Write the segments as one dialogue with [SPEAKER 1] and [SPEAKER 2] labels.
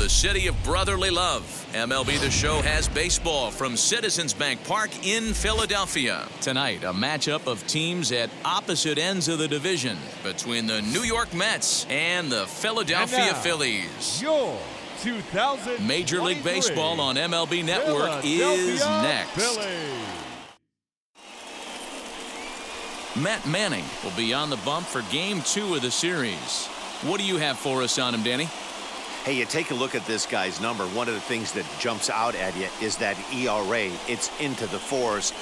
[SPEAKER 1] the city of brotherly love. MLB The Show has baseball from Citizens Bank Park in Philadelphia. Tonight, a matchup of teams at opposite ends of the division between the New York Mets and the Philadelphia Phillies.
[SPEAKER 2] Your 2023
[SPEAKER 1] Major League Baseball on MLB Network is next.
[SPEAKER 2] Phillies.
[SPEAKER 1] Matt Manning will be on the bump for Game 2 of the series. What do you have for us on him, Danny?
[SPEAKER 3] Hey, you take a look at this guy's number. One of the things that jumps out at you is that ERA. It's into the fours.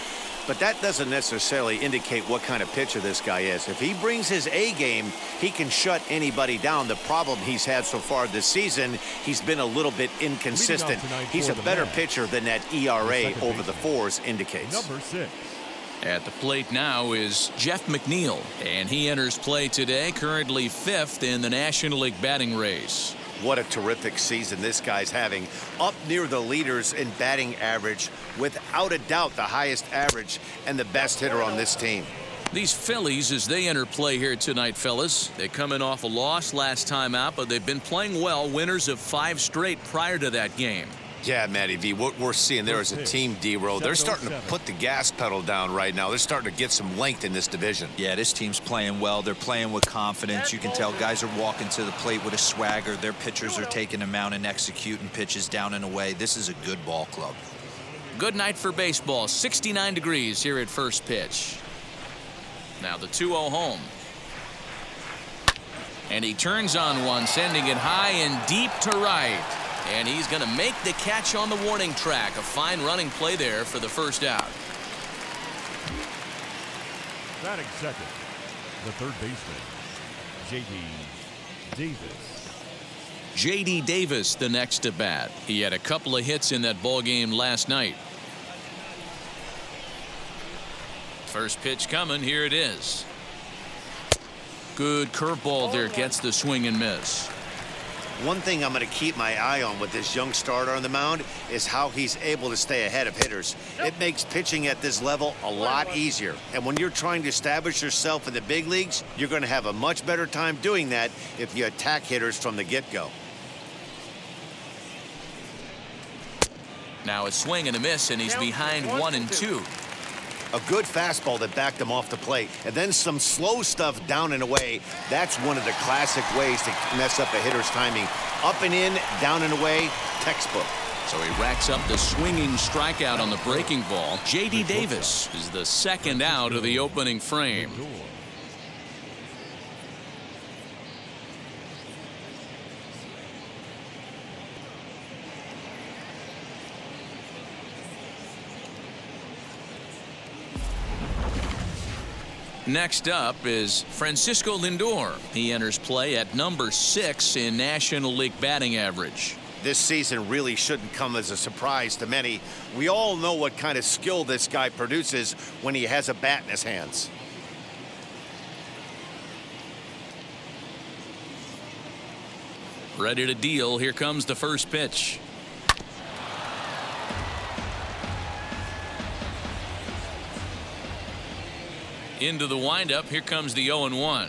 [SPEAKER 3] But that doesn't necessarily indicate what kind of pitcher this guy is. If he brings his A game, he can shut anybody down. The problem he's had so far this season, he's been a little bit inconsistent. He's a better pitcher than that ERA over the fours indicates.
[SPEAKER 2] Number 6.
[SPEAKER 1] At the plate now is Jeff McNeil, and he enters play today, currently 5th in the National League batting race.
[SPEAKER 3] What a terrific season this guy's having. Up near the leaders in batting average, without a doubt the highest average and the best hitter on this team.
[SPEAKER 1] These Phillies, as they enter play here tonight, fellas, they come in off a loss last time out, but they've been playing well, winners of 5 straight prior to that game.
[SPEAKER 3] Yeah, Matty V, what we're seeing there is a team, D-Row. They're starting to put the gas pedal down right now. They're starting to get some length in this division.
[SPEAKER 4] Yeah, this team's playing well. They're playing with confidence. You can tell guys are walking to the plate with a swagger. Their pitchers are taking them out and executing pitches down and away. This is a good ball club.
[SPEAKER 1] Good night for baseball. 69 degrees here at first pitch. Now the 2-0 home. And he turns on one, sending it high and deep to right. And he's going to make the catch on the warning track. A fine running play there for the first out.
[SPEAKER 2] Batting second, the third baseman, J.D. Davis.
[SPEAKER 1] J.D. Davis, the next to bat. He had a couple of hits in that ball game last night. First pitch coming. Here it is. Good curveball there. Gets the swing and miss.
[SPEAKER 3] One thing I'm going to keep my eye on with this young starter on the mound is how he's able to stay ahead of hitters. It makes pitching at this level a lot easier. And when you're trying to establish yourself in the big leagues, you're going to have a much better time doing that if you attack hitters from the get-go.
[SPEAKER 1] Now a swing and a miss, and he's behind 1-2.
[SPEAKER 3] A good fastball that backed him off the plate, and then some slow stuff down and away. That's one of the classic ways to mess up a hitter's timing. Up and in, down and away, textbook.
[SPEAKER 1] So he racks up the swinging strikeout on the breaking ball. J.D. Davis is the second out of the opening frame. Next up is Francisco Lindor. He enters play at number 6 in National League batting average.
[SPEAKER 3] This season really shouldn't come as a surprise to many. We all know what kind of skill this guy produces when he has a bat in his hands.
[SPEAKER 1] Ready to deal. Here comes the first pitch. Into the windup. Here comes the 0-1.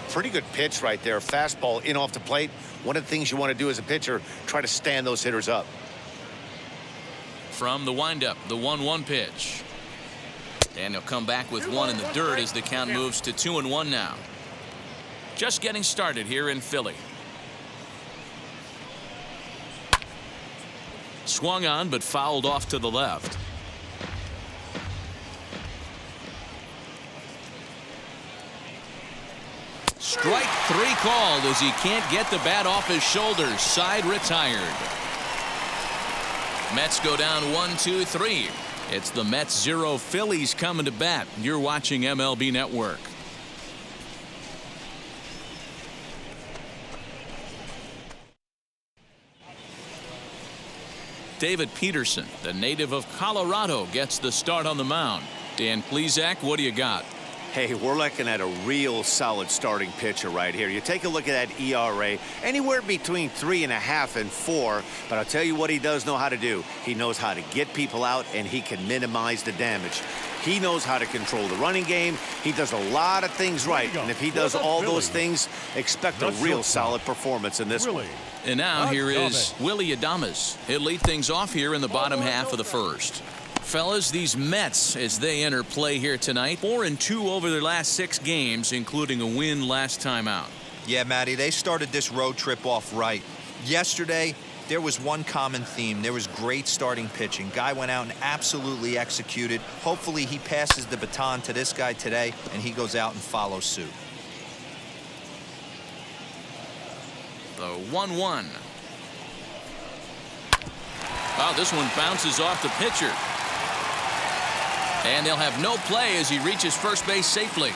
[SPEAKER 3] Pretty good pitch right there. Fastball in off the plate. One of the things you want to do as a pitcher, try to stand those hitters up.
[SPEAKER 1] From the windup, the 1-1 pitch. And he'll come back with one in the dirt as the count moves to 2-1 now. Just getting started here in Philly. Swung on but fouled off to the left. Strike 3 called as he can't get the bat off his shoulders. Side retired. Mets go down 1-2-3. It's the Mets 0, Phillies coming to bat. You're watching MLB Network. David Peterson, the native of Colorado, gets the start on the mound. Dan Plesac, what do you got?
[SPEAKER 3] Hey, we're looking at a real solid starting pitcher right here. You take a look at that ERA, anywhere between 3.5 and 4. But I'll tell you what he does know how to do. He knows how to get people out, and he can minimize the damage. He knows how to control the running game. He does a lot of things right. And if he does all those things, expect a real solid performance in this one.
[SPEAKER 1] And now here is Willie Adames. He'll lead things off here in the bottom half of the first. Fellas, these Mets, as they enter play here tonight, 4-2 over their last 6 games, including a win last time out.
[SPEAKER 4] Yeah, Matty, they started this road trip off right. Yesterday, there was one common theme. There was great starting pitching. Guy went out and absolutely executed. Hopefully he passes the baton to this guy today, and he goes out and follows suit.
[SPEAKER 1] The 1-1. Wow, this one bounces off the pitcher. And they'll have no play as he reaches first base safely.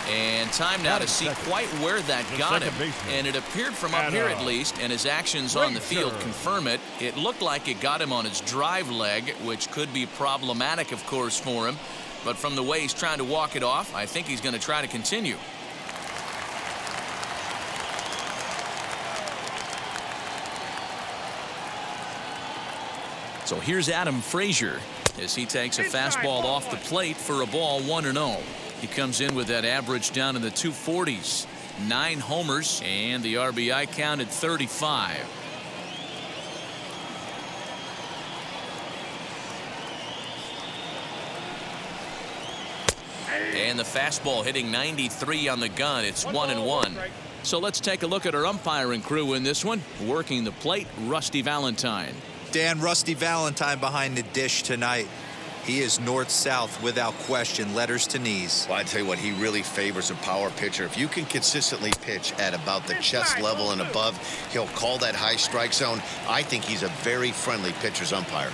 [SPEAKER 1] And time now to see quite where that got him. And it appeared from up here at least, and his actions on the field confirm it. It looked like it got him on his drive leg, which could be problematic, of course, for him. But from the way he's trying to walk it off, I think he's going to try to continue. So here's Adam Frazier as he takes a fastball off the plate for a ball 1-0. He comes in with that average down in the 240s. 9 homers and the RBI count at 35. And the fastball hitting 93 on the gun. It's 1-1. So let's take a look at our umpiring crew in this one. Working the plate, Rusty Valentine.
[SPEAKER 4] Dan, Rusty Valentine behind the dish tonight. He is north-south without question, letters to knees.
[SPEAKER 3] Well, I tell you what, he really favors a power pitcher. If you can consistently pitch at about the chest level and above, he'll call that high strike zone. I think he's a very friendly pitcher's umpire.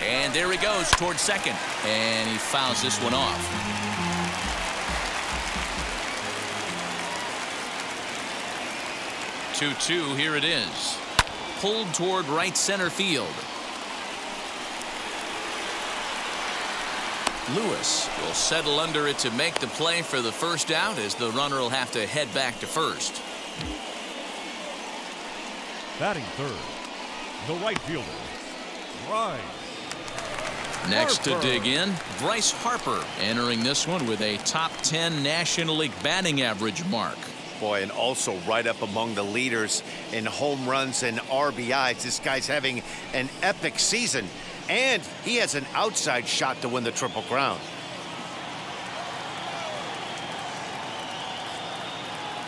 [SPEAKER 1] And there he goes towards second. And he fouls this one off. 2-2, here it is. Pulled toward right center field. Lewis will settle under it to make the play for the first out, as the runner will have to head back to first.
[SPEAKER 2] Batting third, the right fielder, Bryce.
[SPEAKER 1] Next to dig in, Bryce Harper entering this one with a top 10 National League batting average mark.
[SPEAKER 3] Boy, and also right up among the leaders in home runs and RBIs. This guy's having an epic season, and he has an outside shot to win the Triple Crown.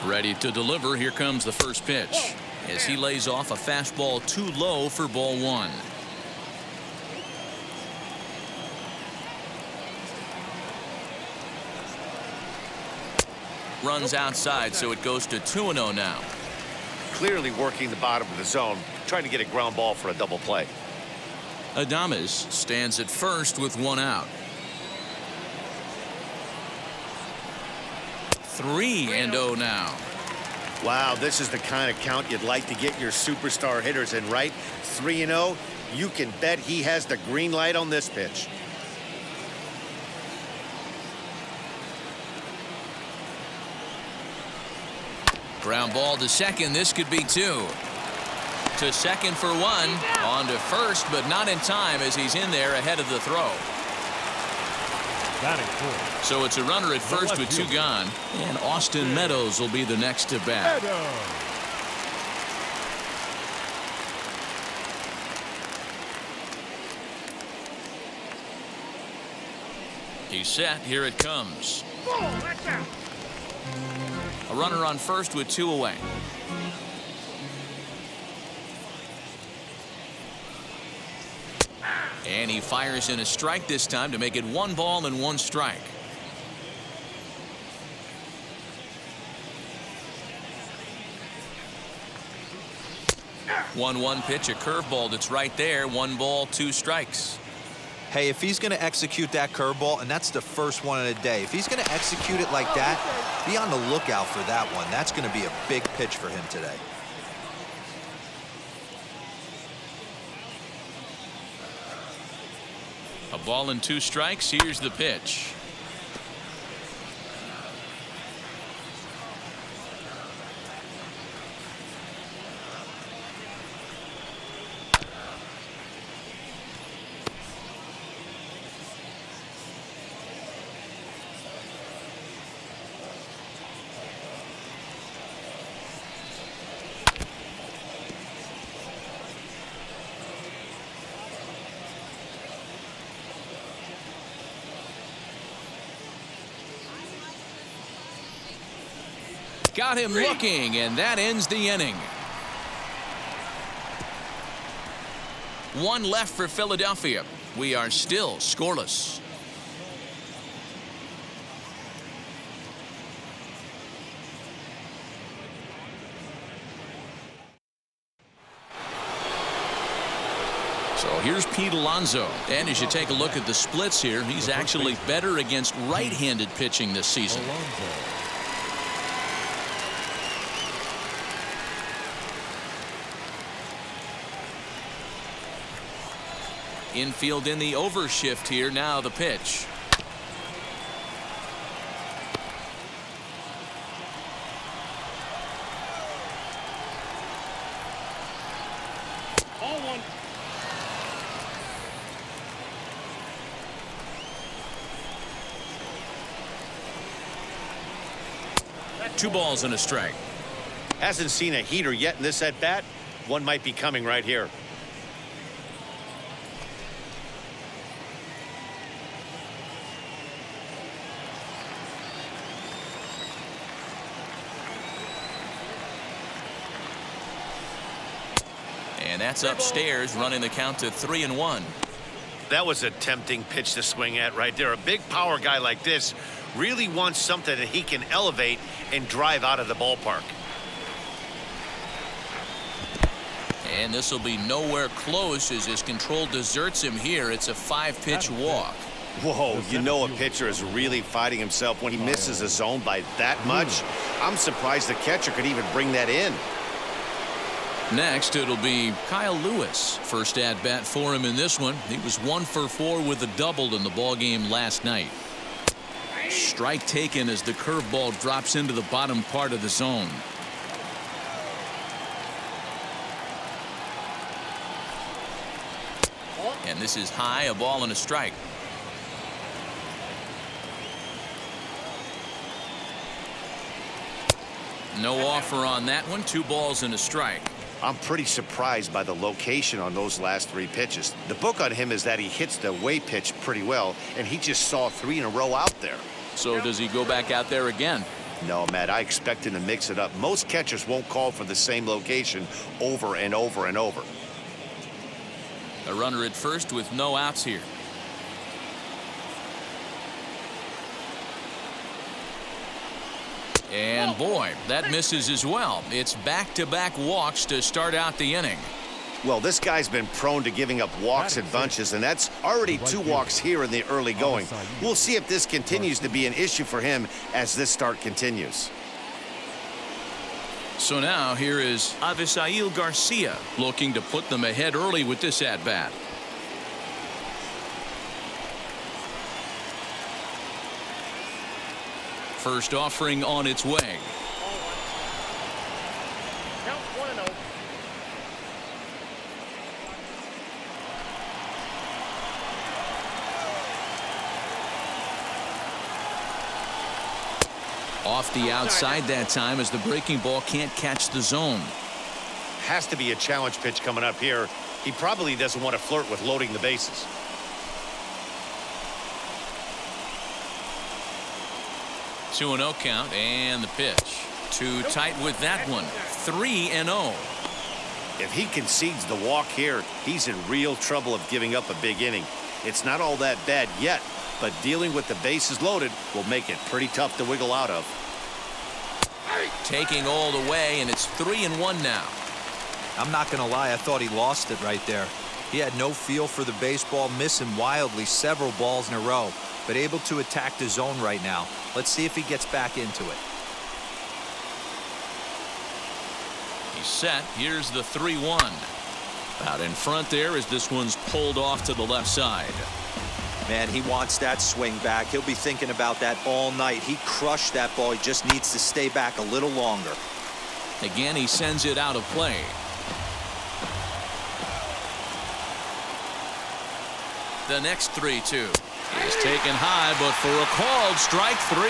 [SPEAKER 1] Ready to deliver. Here comes the first pitch as he lays off a fastball too low for ball 1. Runs outside, so it goes to 2-0 now.
[SPEAKER 3] Clearly working the bottom of the zone, trying to get a ground ball for a double play.
[SPEAKER 1] Adames stands at first with 1 out. 3-0 now.
[SPEAKER 3] Wow, this is the kind of count you'd like to get your superstar hitters in, right? 3-0, you can bet he has the green light on this pitch.
[SPEAKER 1] Ground ball to second. This could be 2. To second for 1. On to first, but not in time as he's in there ahead of the throw.
[SPEAKER 2] Batting fourth.
[SPEAKER 1] So it's a runner at first with 2 gone. And Austin Meadows will be the next to bat. He's set. Here it comes. A runner on first with 2 away. And he fires in a strike this time to make it 1 ball and 1 strike. One pitch, a curveball that's right there. 1 ball, 2 strikes.
[SPEAKER 4] Hey, if he's going to execute that curveball, and that's the first one of the day, if he's going to execute it like that, be on the lookout for that one. That's going to be a big pitch for him today.
[SPEAKER 1] Ball and 2 strikes. Here's the pitch. Got him looking, and that ends the inning. 1 left for Philadelphia. We are still scoreless. So here's Pete Alonso. And as you take a look at the splits here, he's actually better against right-handed pitching this season. Infield in the overshift here. Now the pitch.
[SPEAKER 2] Ball 1.
[SPEAKER 1] 2 balls and a strike.
[SPEAKER 3] Hasn't seen a heater yet in this at bat. One might be coming right here.
[SPEAKER 1] And that's upstairs, running the count to 3-1.
[SPEAKER 3] That was a tempting pitch to swing at right there. A big power guy like this really wants something that he can elevate and drive out of the ballpark.
[SPEAKER 1] And this will be nowhere close as his control deserts him here. It's a 5-pitch walk.
[SPEAKER 3] Whoa, you know a pitcher is really fighting himself when he misses a zone by that much. I'm surprised the catcher could even bring that in.
[SPEAKER 1] Next, it'll be Kyle Lewis. First at bat for him in this one. He was 1 for 4 with a double in the ballgame last night. Strike taken as the curveball drops into the bottom part of the zone. And this is high, a ball and a strike. No offer on that one. 2 balls and a strike.
[SPEAKER 3] I'm pretty surprised by the location on those last 3 pitches. The book on him is that he hits the way pitch pretty well, and he just saw 3 in a row out there.
[SPEAKER 1] So does he go back out there again?
[SPEAKER 3] No, Matt, I expect him to mix it up. Most catchers won't call for the same location over and over and over.
[SPEAKER 1] A runner at first with no outs here. And boy, that misses as well. It's back-to-back walks to start out the inning.
[SPEAKER 3] Well, this guy's been prone to giving up walks in bunches, and that's already 2 walks here in the early going. We'll see if this continues to be an issue for him as this start continues.
[SPEAKER 1] So now here is Avisail Garcia looking to put them ahead early with this at-bat. First offering on its way.
[SPEAKER 2] Count 1-0.
[SPEAKER 1] Off the outside that time as the breaking ball can't catch the zone.
[SPEAKER 3] Has to be a challenge pitch coming up here. He probably doesn't want to flirt with loading the bases.
[SPEAKER 1] 2-0 count and the pitch. Too tight with that one. 3-0.
[SPEAKER 3] If he concedes the walk here, he's in real trouble of giving up a big inning. It's not all that bad yet, but dealing with the bases loaded will make it pretty tough to wiggle out of.
[SPEAKER 1] Taking all the way, and it's 3-1 now.
[SPEAKER 4] I'm not going to lie, I thought he lost it right there. He had no feel for the baseball, missing wildly several balls in a row, but able to attack the zone right now. Let's see if he gets back into it.
[SPEAKER 1] He's set. Here's the 3-1. Out in front there as this one's pulled off to the left side.
[SPEAKER 4] Man, he wants that swing back. He'll be thinking about that all night. He crushed that ball. He just needs to stay back a little longer.
[SPEAKER 1] Again, he sends it out of play. The next 3-2 is taken high, but for a called strike 3.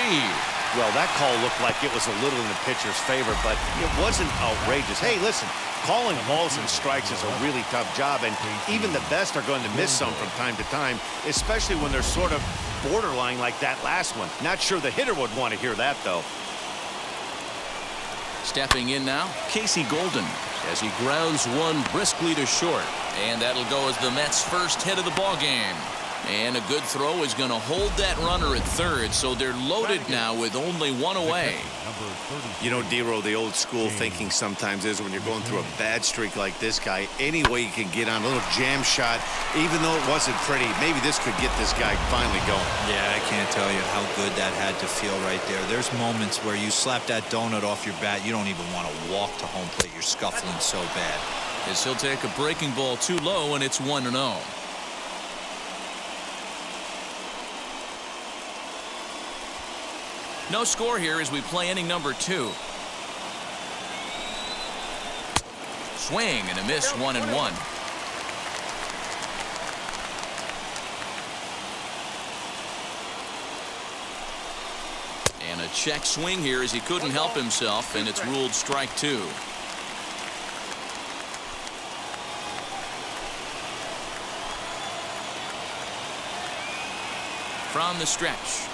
[SPEAKER 3] Well, that call looked like it was a little in the pitcher's favor, but it wasn't outrageous. Hey, listen, calling balls and strikes is a really tough job, and even the best are going to miss some from time to time, especially when they're sort of borderline like that last one. Not sure the hitter would want to hear that, though.
[SPEAKER 1] Stepping in now, Casey Golden, as he grounds one briskly to short. And that'll go as the Mets' first hit of the ball game. And a good throw is going to hold that runner at third, so they're loaded now with only one away.
[SPEAKER 3] You know, D-Row, the old school thinking sometimes is when you're going through a bad streak like this guy, any way you can get on a little jam shot, even though it wasn't pretty, maybe this could get this guy finally going.
[SPEAKER 4] Yeah, I can't tell you how good that had to feel right there. There's moments where you slap that donut off your bat, you don't even want to walk to home plate. You're scuffling so bad.
[SPEAKER 1] As he'll take a breaking ball too low, and it's 1-0. No score here as we play inning number 2. Swing and a miss, 1-1. And a check swing here as he couldn't help himself, and it's ruled strike 2. From the stretch.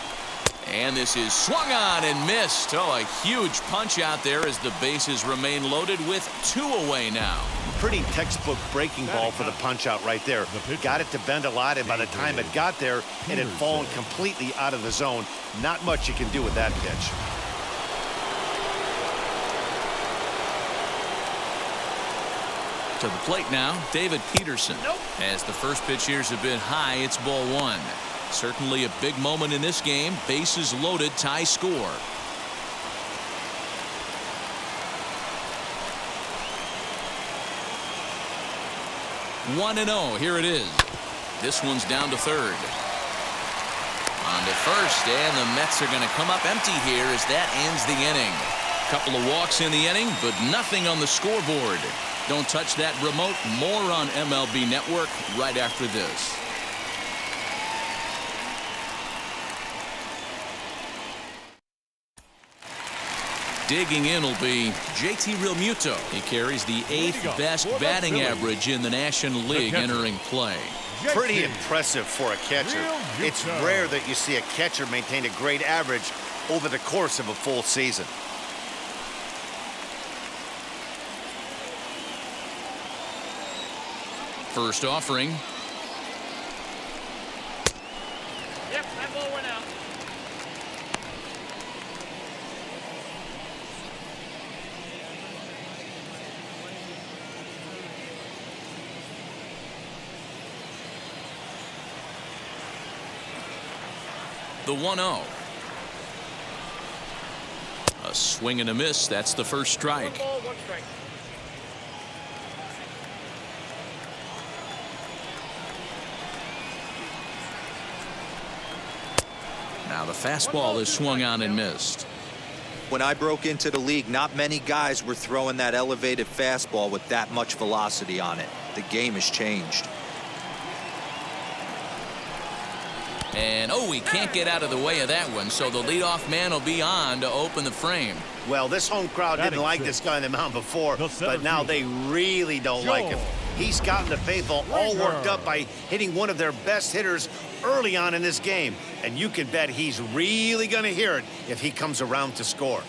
[SPEAKER 1] And this is swung on and missed. Oh, a huge punch out there as the bases remain loaded with 2 away now.
[SPEAKER 3] Pretty textbook breaking ball for the punch out right there. Got it to bend a lot, and by the time it got there, it had fallen completely out of the zone. Not much you can do with that pitch.
[SPEAKER 1] To the plate now, David Peterson. As the first pitch here is a bit high, it's ball 1. Certainly a big moment in this game. Bases loaded, tie score. One and 0. Here it is. This one's down to third. On to first, and the Mets are going to come up empty here as that ends the inning. Couple of walks in the inning, but nothing on the scoreboard. Don't touch that remote. More on MLB Network right after this. Digging in will be JT Realmuto. He carries the 8th best batting average in the National League entering play.
[SPEAKER 3] Pretty impressive for a catcher. It's rare that you see a catcher maintain a great average over the course of a full season.
[SPEAKER 1] First offering.
[SPEAKER 5] Yep, that ball went out.
[SPEAKER 1] The 1-0. A swing and a miss. That's the first strike.
[SPEAKER 5] 1 ball, 1 strike.
[SPEAKER 1] Now the fastball is swung on and missed.
[SPEAKER 4] When I broke into the league, not many guys were throwing that elevated fastball with that much velocity on it. The game has changed.
[SPEAKER 1] And oh, he can't get out of the way of that one, so the leadoff man will be on to open the frame.
[SPEAKER 3] Well, this home crowd didn't like this guy on the mound before, but now they really don't like him. He's gotten the faithful all worked up by hitting one of their best hitters early on in this game, and you can bet he's really going to hear it if he comes around to score.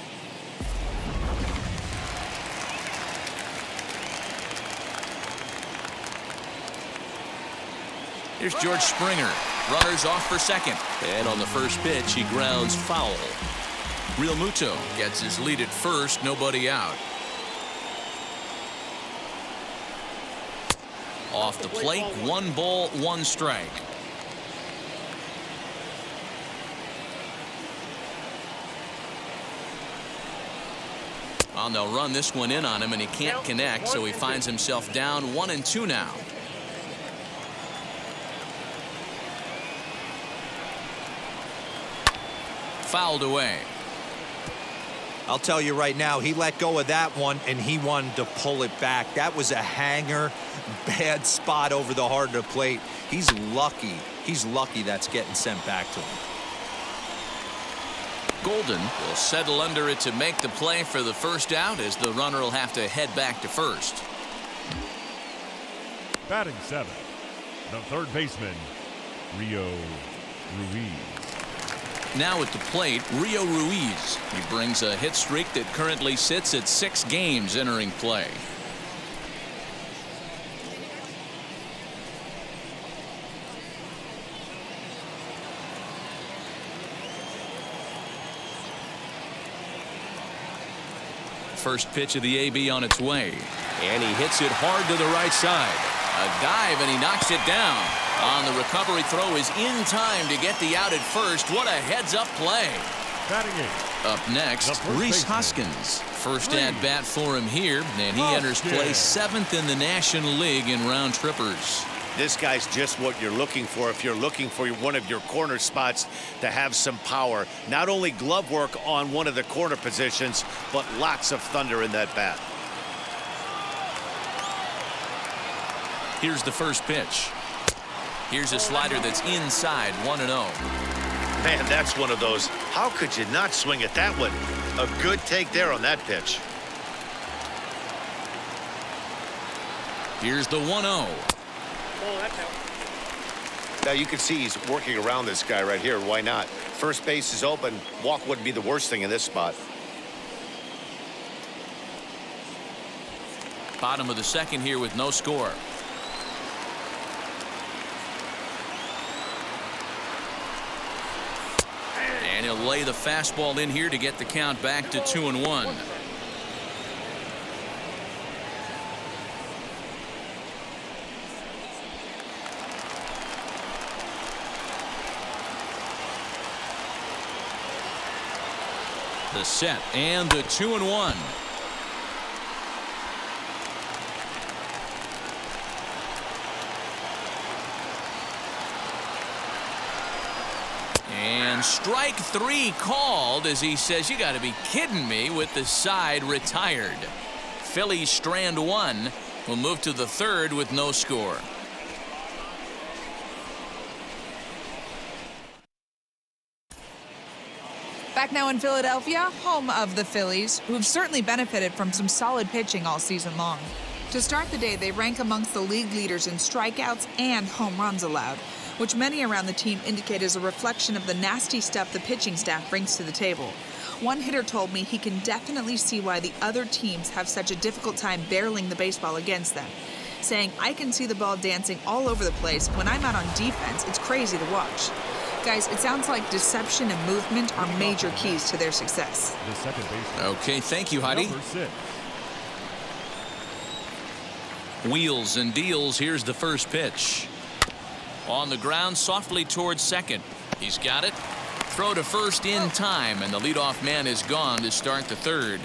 [SPEAKER 1] Here's George Springer. Runners off for second. And on the first pitch, he grounds foul. Realmuto gets his lead at first, nobody out. Off the plate, 1 ball, 1 strike. Well, they'll run this one in on him, and he can't connect, so he finds himself down 1-2 now. fouled away.
[SPEAKER 4] I'll tell you right now, he let go of that one, and he wanted to pull it back. That was a hanger, bad spot over the heart of the plate. He's lucky. He's lucky that's getting sent back to him.
[SPEAKER 1] Golden will settle under it to make the play for the first out, as the runner will have to head back to first.
[SPEAKER 2] Batting seventh, the third baseman, Rio Ruiz.
[SPEAKER 1] Now at the plate, Rio Ruiz. He brings a hit streak that currently sits at 6 games entering play. First pitch of the AB on its way, and he hits it hard to the right side. A dive, and he knocks it down. On the recovery throw is in time to get the out at first. What a heads-up play.
[SPEAKER 2] Batting eighth.
[SPEAKER 1] Up next, Rhys Hoskins. First at bat for him here, and he enters play 7th in the National League in round trippers.
[SPEAKER 3] This guy's just what you're looking for if you're looking for one of your corner spots to have some power. Not only glove work on one of the corner positions, but lots of thunder in that bat.
[SPEAKER 1] Here's the first pitch. Here's a slider that's inside, 1-0.
[SPEAKER 3] Man, that's one of those. How could you not swing at that one? A good take there on that pitch.
[SPEAKER 1] Here's the 1-0.
[SPEAKER 5] Oh, that's out.
[SPEAKER 3] Now you can see he's working around this guy right here. Why not? First base is open. Walk wouldn't be the worst thing in this spot.
[SPEAKER 1] Bottom of the second here with no score. And he'll lay the fastball in here to get the count back to 2-1. The set and the 2-1. And strike 3 called, as he says, you got to be kidding me, with the side retired. Phillies strand 1. Will move to the third with no score.
[SPEAKER 6] Back now in Philadelphia, home of the Phillies, who've certainly benefited from some solid pitching all season long. To start the day, they rank amongst the league leaders in strikeouts and home runs allowed, which many around the team indicate is a reflection of the nasty stuff the pitching staff brings to the table. One hitter told me he can definitely see why the other teams have such a difficult time barreling the baseball against them, saying, "I can see the ball dancing all over the place. When I'm out on defense, it's crazy to watch." Guys, it sounds like deception and movement are major keys to their success.
[SPEAKER 2] The second baseman.
[SPEAKER 1] Okay, thank you, Heidi.
[SPEAKER 2] Number 6.
[SPEAKER 1] Wheels and deals. Here's the first pitch. On the ground, softly towards second. He's got it. Throw to first in time, and the leadoff man is gone to start the third.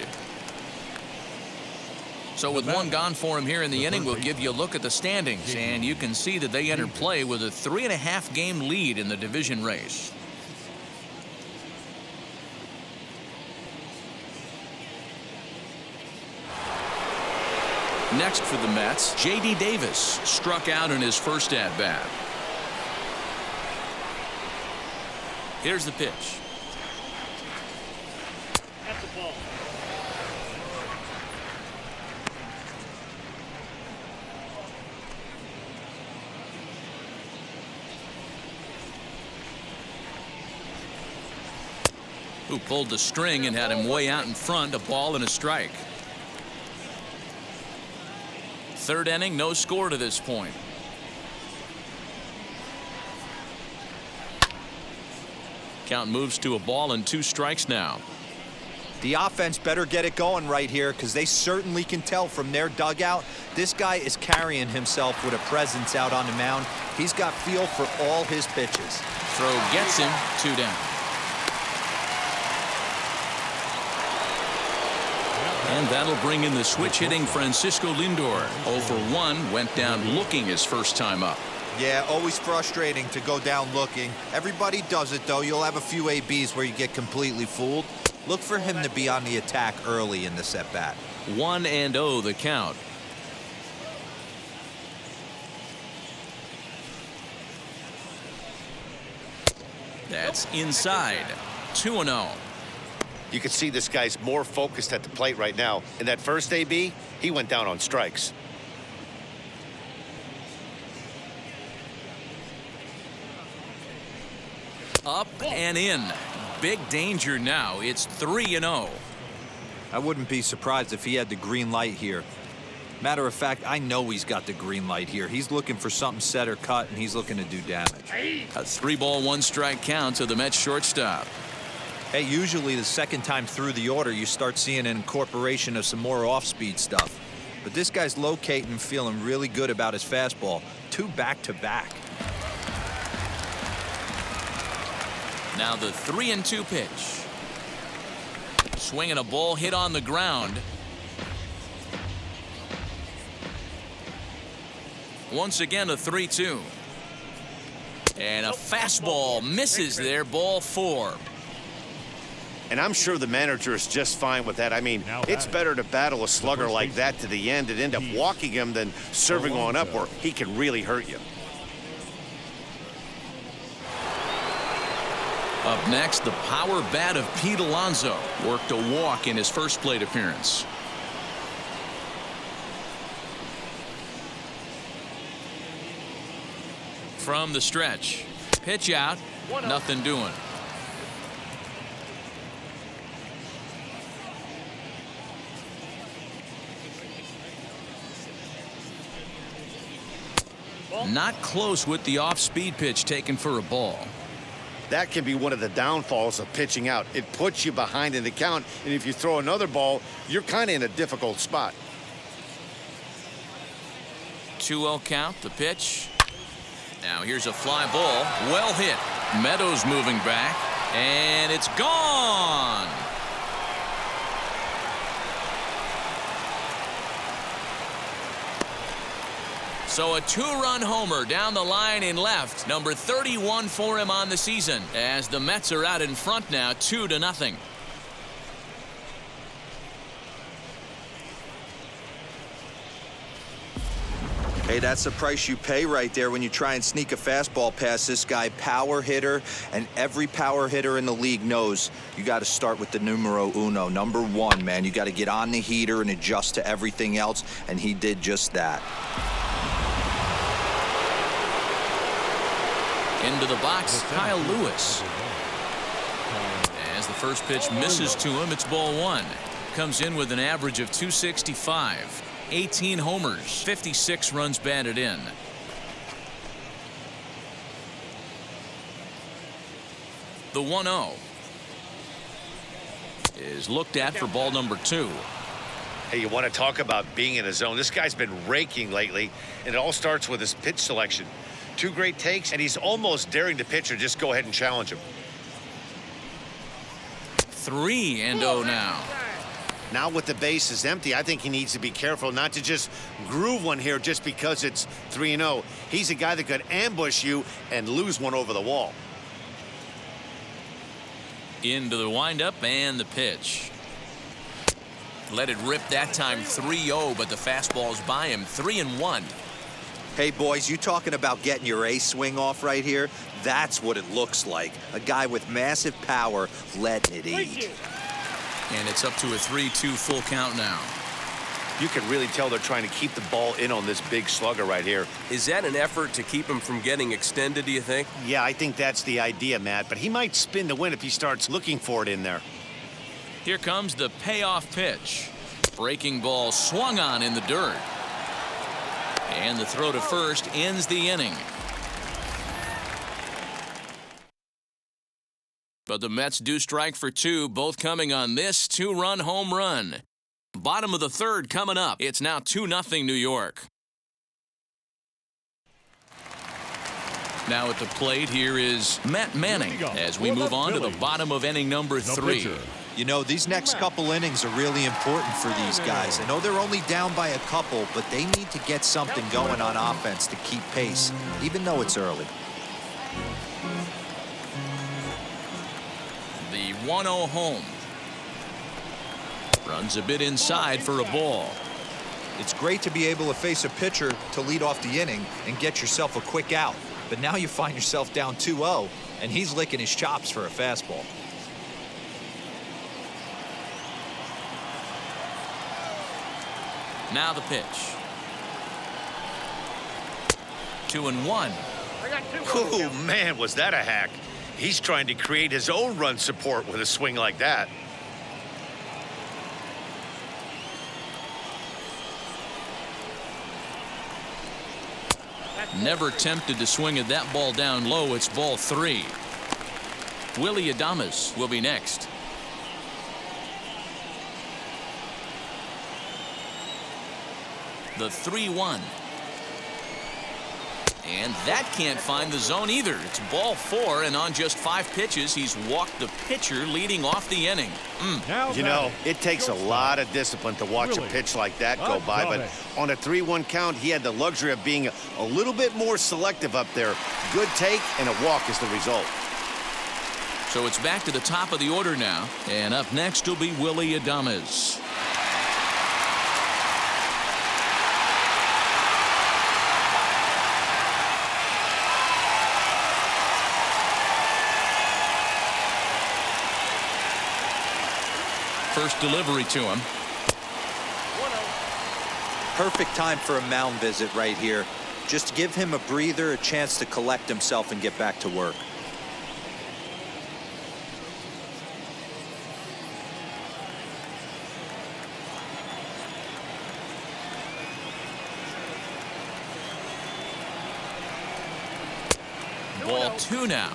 [SPEAKER 1] So with one gone for him here in the inning, we'll give you a look at the standings, and you can see that they enter play with a 3.5 game lead in the division race. Next for the Mets, J.D. Davis struck out in his first at-bat. Here's the pitch.
[SPEAKER 5] That's a ball.
[SPEAKER 1] Who pulled the string and had him way out in front, a ball and a strike. Third inning, no score to this point. Count moves to a ball and 2 strikes now.
[SPEAKER 4] The offense better get it going right here, because they certainly can tell from their dugout this guy is carrying himself with a presence out on the mound. He's got feel for all his pitches.
[SPEAKER 1] Throw gets him, 2 down. And that'll bring in the switch hitting Francisco Lindor. 0 for 1, went down looking his first time up.
[SPEAKER 4] Yeah, always frustrating to go down looking. Everybody does it, though. You'll have a few ABs where you get completely fooled. Look for him to be on the attack early in this at-bat.
[SPEAKER 1] 1-0 the count. That's inside. 2-0.
[SPEAKER 3] You can see this guy's more focused at the plate right now. In that first AB, he went down on strikes.
[SPEAKER 1] Up and in. Big danger now. It's 3-0.
[SPEAKER 4] I wouldn't be surprised if he had the green light here. Matter of fact, I know he's got the green light here. He's looking for something set or cut, and he's looking to do damage.
[SPEAKER 1] A 3-ball, 1-strike count to the Mets shortstop.
[SPEAKER 4] Hey, usually the second time through the order, you start seeing an incorporation of some more off-speed stuff. But this guy's locating and feeling really good about his fastball. 2 back-to-back.
[SPEAKER 1] Now the 3-2 pitch. Swinging a ball hit on the ground. Once again, a 3-2. And a fastball misses there, ball 4.
[SPEAKER 3] And I'm sure the manager is just fine with that. I mean, it's better to battle a slugger like that to the end and end up walking him than serving on up where he can really hurt you.
[SPEAKER 1] Up next, the power bat of Pete Alonso worked a walk in his first plate appearance. From the stretch, pitch out, nothing doing. Not close with the off-speed pitch taken for a ball.
[SPEAKER 3] That can be one of the downfalls of pitching out. It puts you behind in the count, and if you throw another ball, you're kind of in a difficult spot.
[SPEAKER 1] 2-0 count, the pitch. Now here's a fly ball, well hit. Meadows moving back, and it's gone. So a 2-run homer down the line in left, number 31 for him on the season, as the Mets are out in front now, 2-0.
[SPEAKER 4] Hey, that's the price you pay right there when you try and sneak a fastball past this guy. Power hitter, and every power hitter in the league knows you got to start with the numero uno, number 1, man. You got to get on the heater and adjust to everything else, and he did just that.
[SPEAKER 1] Into the box, Kyle Lewis. As the first pitch misses to him, it's ball 1. Comes in with an average of 265. 18 homers, 56 runs batted in. The 1-0 is looked at for ball number 2.
[SPEAKER 3] Hey, you want to talk about being in a zone. This guy's been raking lately, and it all starts with his pitch selection. 2 great takes, and he's almost daring the pitcher just go ahead and challenge him.
[SPEAKER 1] 3-0 now.
[SPEAKER 3] Now with the bases empty, I think he needs to be careful not to just groove one here just because it's 3-0. He's a guy that could ambush you and lose one over the wall.
[SPEAKER 1] Into the windup and the pitch. Let it rip that time, 3-0, but the fastball's by him. 3-1.
[SPEAKER 4] Hey, boys, you talking about getting your ace swing off right here? That's what it looks like. A guy with massive power letting it eat.
[SPEAKER 1] And it's up to a 3-2 full count now.
[SPEAKER 3] You can really tell they're trying to keep the ball in on this big slugger right here.
[SPEAKER 7] Is that an effort to keep him from getting extended, do you think?
[SPEAKER 3] Yeah, I think that's the idea, Matt, but he might spin to win if he starts looking for it in there.
[SPEAKER 1] Here comes the payoff pitch. Breaking ball swung on in the dirt. And the throw to first ends the inning. But the Mets do strike for 2, both coming on this 2-run home run. Bottom of the 3rd coming up. It's now 2-0 New York. Now at the plate, here is Matt Manning as we move on to the bottom of inning number 3.
[SPEAKER 4] You know, these next couple innings are really important for these guys. I know they're only down by a couple, but they need to get something going on offense to keep pace, even though it's early.
[SPEAKER 1] The 1-0 home. Runs a bit inside for a ball.
[SPEAKER 4] It's great to be able to face a pitcher to lead off the inning and get yourself a quick out. But now you find yourself down 2-0, and he's licking his chops for a fastball.
[SPEAKER 1] Now the pitch. 2-1.
[SPEAKER 3] Oh, man, was that a hack. He's trying to create his own run support with a swing like that.
[SPEAKER 1] Never tempted to swing at that ball down low. It's ball 3. Willie Adames will be next. The 3-1. And that can't find the zone either. It's ball 4, and on just 5 pitches, he's walked the pitcher leading off the inning.
[SPEAKER 3] You know, it takes a lot of discipline to watch a pitch like that go by, but on a 3-1 count, he had the luxury of being a little bit more selective up there. Good take, and a walk is the result.
[SPEAKER 1] So it's back to the top of the order now, and up next will be Willie Adames. First delivery to him.
[SPEAKER 4] Perfect time for a mound visit right here. Just give him a breather, a chance to collect himself and get back to work.
[SPEAKER 1] Ball 2 now.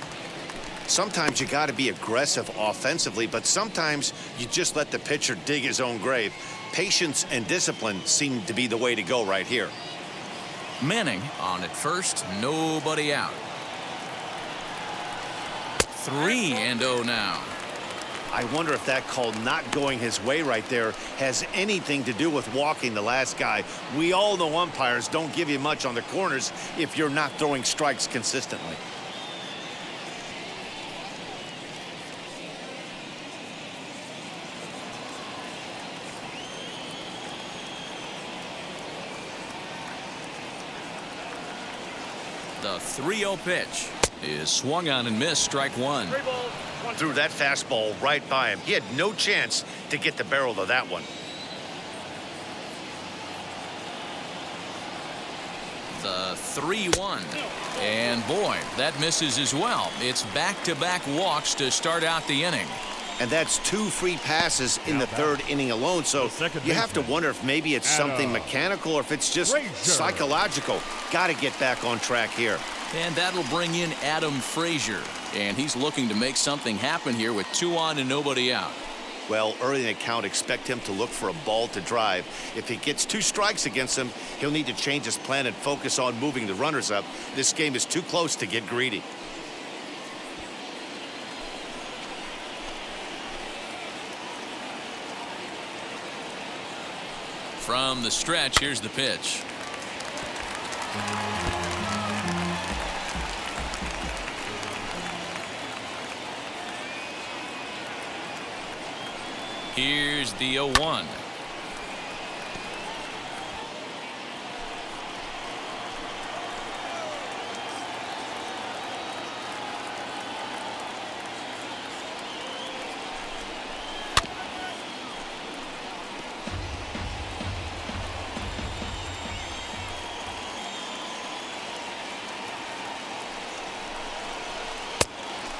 [SPEAKER 3] Sometimes you got to be aggressive offensively, but sometimes you just let the pitcher dig his own grave. Patience and discipline seem to be the way to go right here.
[SPEAKER 1] Manning on at first, nobody out. 3-0 now.
[SPEAKER 3] I wonder if that call not going his way right there has anything to do with walking the last guy. We all know umpires don't give you much on the corners if you're not throwing strikes consistently.
[SPEAKER 1] The 3-0 pitch is swung on and missed. Strike 1.
[SPEAKER 3] Threw that fastball right by him. He had no chance to get the barrel of that one.
[SPEAKER 1] The 3-1. And boy, that misses as well. It's back-to-back walks to start out the inning.
[SPEAKER 3] And that's 2 free passes in the 3rd inning alone. So you have to wonder if maybe it's something mechanical or if it's just psychological. Got to get back on track here.
[SPEAKER 1] And that'll bring in Adam Frazier. And he's looking to make something happen here with 2 on and nobody out.
[SPEAKER 3] Well, early in the count, expect him to look for a ball to drive. If he gets 2 strikes against him, he'll need to change his plan and focus on moving the runners up. This game is too close to get greedy.
[SPEAKER 1] From the stretch, here's the pitch. Here's the 0-1.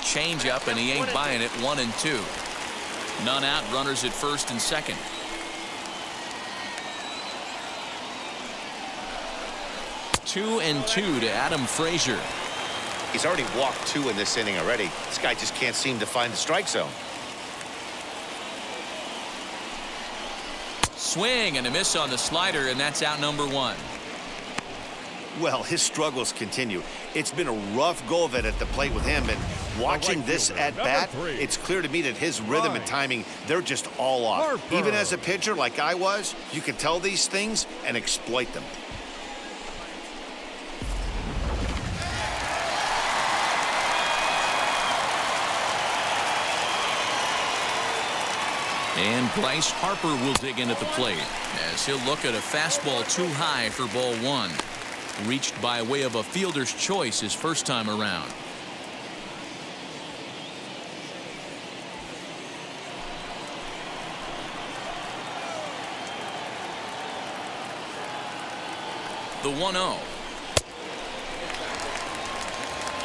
[SPEAKER 1] Change up, and he ain't buying it. 1-2. None out, runners at first and second. Two and 2 to Adam Frazier.
[SPEAKER 3] He's already walked 2 in this inning already. This guy just can't seem to find the strike zone.
[SPEAKER 1] Swing and a miss on the slider, and that's out number 1.
[SPEAKER 3] Well, his struggles continue. It's been a rough go of it at the plate with him, and watching
[SPEAKER 2] right
[SPEAKER 3] this
[SPEAKER 2] fielder,
[SPEAKER 3] at-bat,
[SPEAKER 2] number 3.
[SPEAKER 3] it's clear to me that his rhythm and timing, they're just all off.
[SPEAKER 2] Harper.
[SPEAKER 3] Even as a pitcher like I was, you can tell these things and exploit them.
[SPEAKER 1] And Bryce Harper will dig in at the plate as he'll look at a fastball too high for ball 1. Reached by way of a fielder's choice his first time around. The 1-0.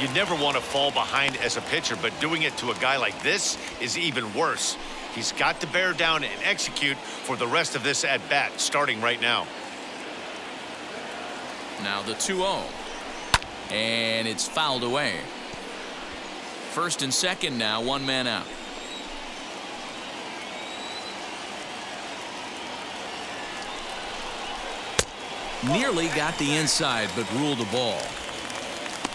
[SPEAKER 3] You never want to fall behind as a pitcher, but doing it to a guy like this is even worse. He's got to bear down and execute for the rest of this at-bat, starting right now.
[SPEAKER 1] Now the 2-0. And it's fouled away. First and second now, one man out. Nearly got the inside, but ruled the ball.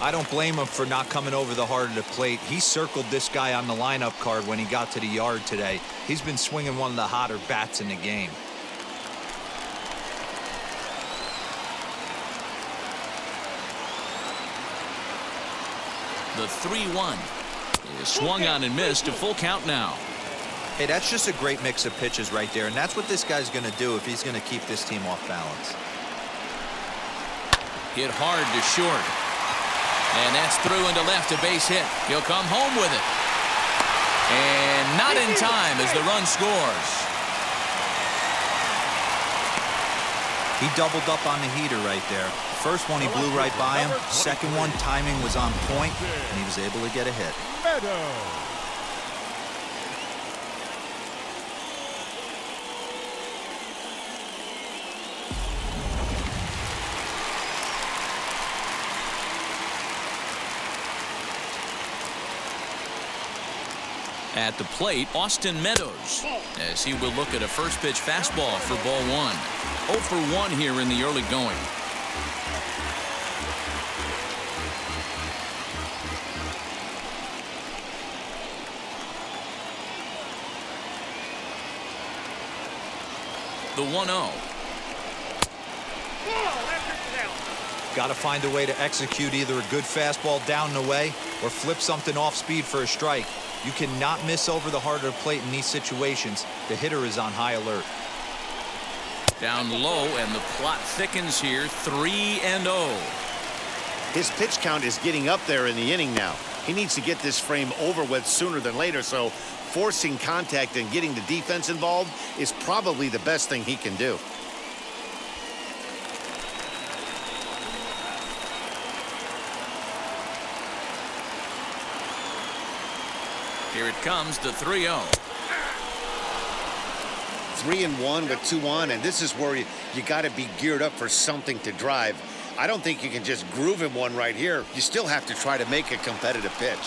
[SPEAKER 4] I don't blame him for not coming over the heart of the plate. He circled this guy on the lineup card when he got to the yard today. He's been swinging one of the hotter bats in the game.
[SPEAKER 1] The 3-1 is swung on and missed. A full count now.
[SPEAKER 4] Hey, that's just a great mix of pitches right there, and that's what this guy's going to do if he's going to keep this team off balance.
[SPEAKER 1] Hit hard to short. And that's through into left, a base hit. He'll come home with it. And not in time as the run scores.
[SPEAKER 4] He doubled up on the heater right there. First one he blew right by him. Second one, timing was on point, and he was able to get a hit.
[SPEAKER 2] Meadows.
[SPEAKER 1] At the plate, Austin Meadows, as he will look at a first pitch fastball for ball 1. 0 for 1 here in the early going. The 1-0.
[SPEAKER 4] Got to find a way to execute either a good fastball down and away or flip something off speed for a strike. You cannot miss over the heart of the plate in these situations. The hitter is on high alert.
[SPEAKER 1] Down low, and the plot thickens here. 3-0.
[SPEAKER 3] His pitch count is getting up there in the inning now. He needs to get this frame over with sooner than later, so forcing contact and getting the defense involved is probably the best thing he can do.
[SPEAKER 1] Here it comes, the 3-0.
[SPEAKER 3] 3-1 with 2 on, and this is where you got to be geared up for something to drive. I don't think you can just groove him one right here. You still have to try to make a competitive pitch.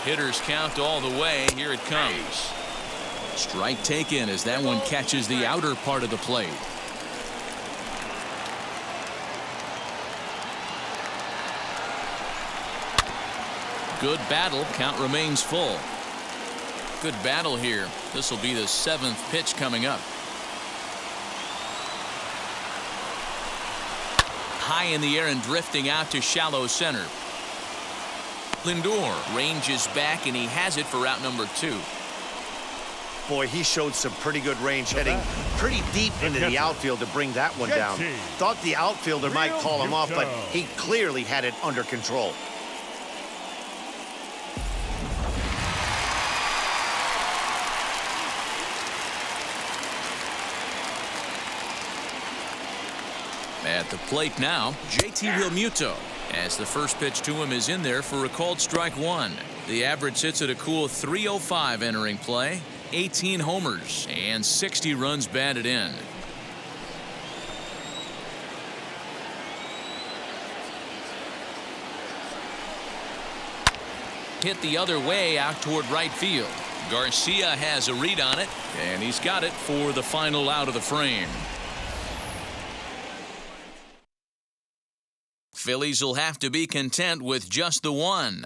[SPEAKER 1] Hitters count all the way. Here it comes. Strike taken as that one catches the outer part of the plate. Good battle. Count remains full. Good battle here. This will be the 7th pitch coming up. High in the air and drifting out to shallow center. Lindor ranges back, and he has it for out number 2.
[SPEAKER 3] Boy, he showed some pretty good range, heading pretty deep into the outfield to bring that one down. Thought the outfielder might call him off, but he clearly had it under control.
[SPEAKER 1] At the plate now, JT Realmuto, as the first pitch to him is in there for a called strike 1. The average sits at a cool .305 entering play, 18 homers, and 60 runs batted in. Hit the other way out toward right field. Garcia has a read on it, and he's got it for the final out of the frame. Phillies will have to be content with just the one.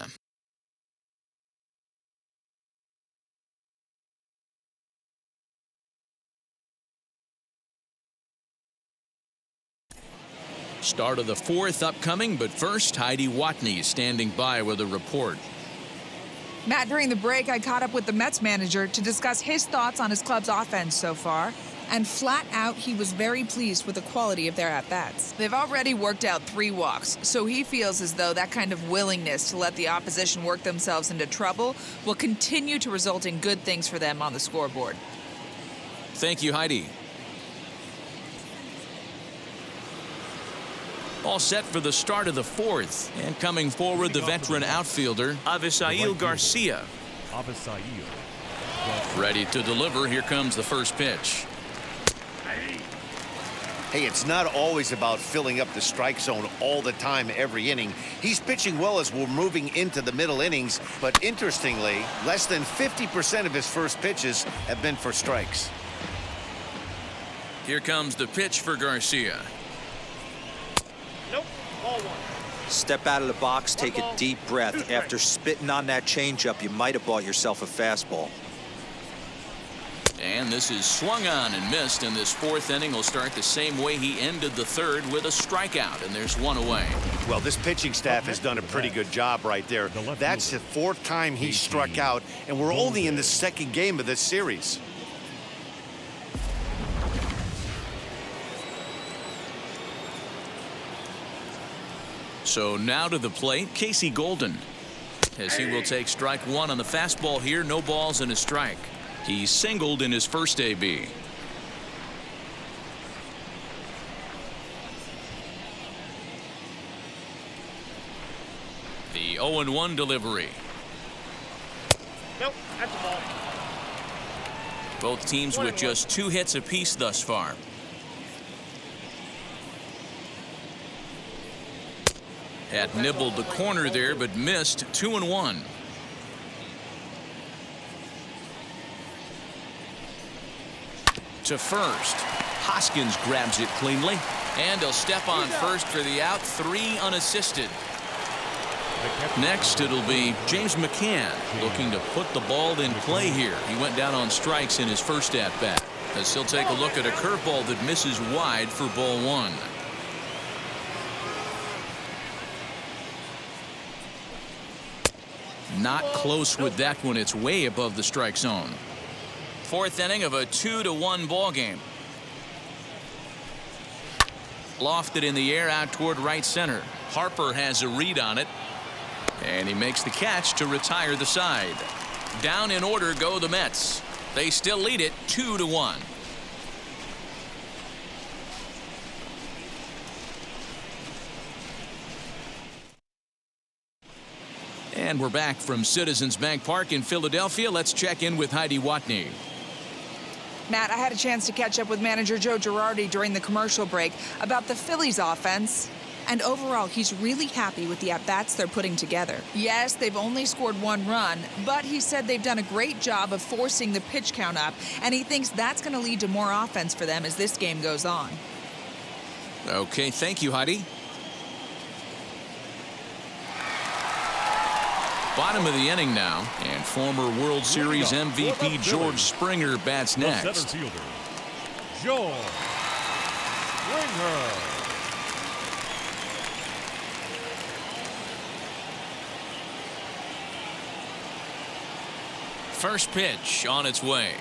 [SPEAKER 1] Start of the fourth upcoming, but first, Heidi Watney standing by with a report.
[SPEAKER 6] Matt, during the break, I caught up with the Mets manager to discuss his thoughts on his club's offense so far. And flat out, he was very pleased with the quality of their at-bats. They've already worked out 3 walks, so he feels as though that kind of willingness to let the opposition work themselves into trouble will continue to result in good things for them on the scoreboard.
[SPEAKER 1] Thank you, Heidi. All set for the start of the fourth. And coming forward, the veteran outfielder, Avisail Garcia. Ready to deliver. Here comes the first pitch.
[SPEAKER 3] Hey, it's not always about filling up the strike zone all the time every inning. He's pitching well as we're moving into the middle innings, but interestingly, less than 50% of his first pitches have been for strikes.
[SPEAKER 1] Here comes the pitch for Garcia.
[SPEAKER 5] Nope. Ball 1.
[SPEAKER 4] Step out of the box, take a deep breath. After spitting on that changeup, you might have bought yourself a fastball.
[SPEAKER 1] And this is swung on and missed, and this fourth inning will start the same way he ended the third, with a strikeout, and there's one away.
[SPEAKER 3] Well, this pitching staff has done a pretty good job right there. That's the 4th time he struck out, and we're only in the 2nd game of this series.
[SPEAKER 1] So now to the plate, Casey Golden, as he will take strike 1 on the fastball here. No balls and a strike. He singled in his first AB. The 0-1 delivery.
[SPEAKER 5] Nope. That's a ball.
[SPEAKER 1] Both teams with just 2 hits apiece thus far. Had nibbled the corner there, but missed. 2-1. To first. Hoskins grabs it cleanly, and he'll step on first for the out. 3 unassisted. Next, it'll be James McCann looking to put the ball in play here. He went down on strikes in his first at-bat, as he'll take a look at a curveball that misses wide for ball 1. Not close with that one. It's way above the strike zone. 4th inning of a 2-1 ball game. Lofted in the air out toward right center. Harper has a read on it, and he makes the catch to retire the side. Down in order go the Mets. They still lead it 2-1. And we're back from Citizens Bank Park in Philadelphia. Let's check in with Heidi Watney.
[SPEAKER 6] Matt, I had a chance to catch up with manager Joe Girardi during the commercial break about the Phillies offense. And overall, he's really happy with the at-bats they're putting together. Yes, they've only scored 1 run, but he said they've done a great job of forcing the pitch count up, and he thinks that's going to lead to more offense for them as this game goes on.
[SPEAKER 1] Okay, thank you, Heidi. Bottom of the inning now, and former World Series MVP George Springer bats next.
[SPEAKER 2] The center fielder, George Springer.
[SPEAKER 1] First pitch on its way.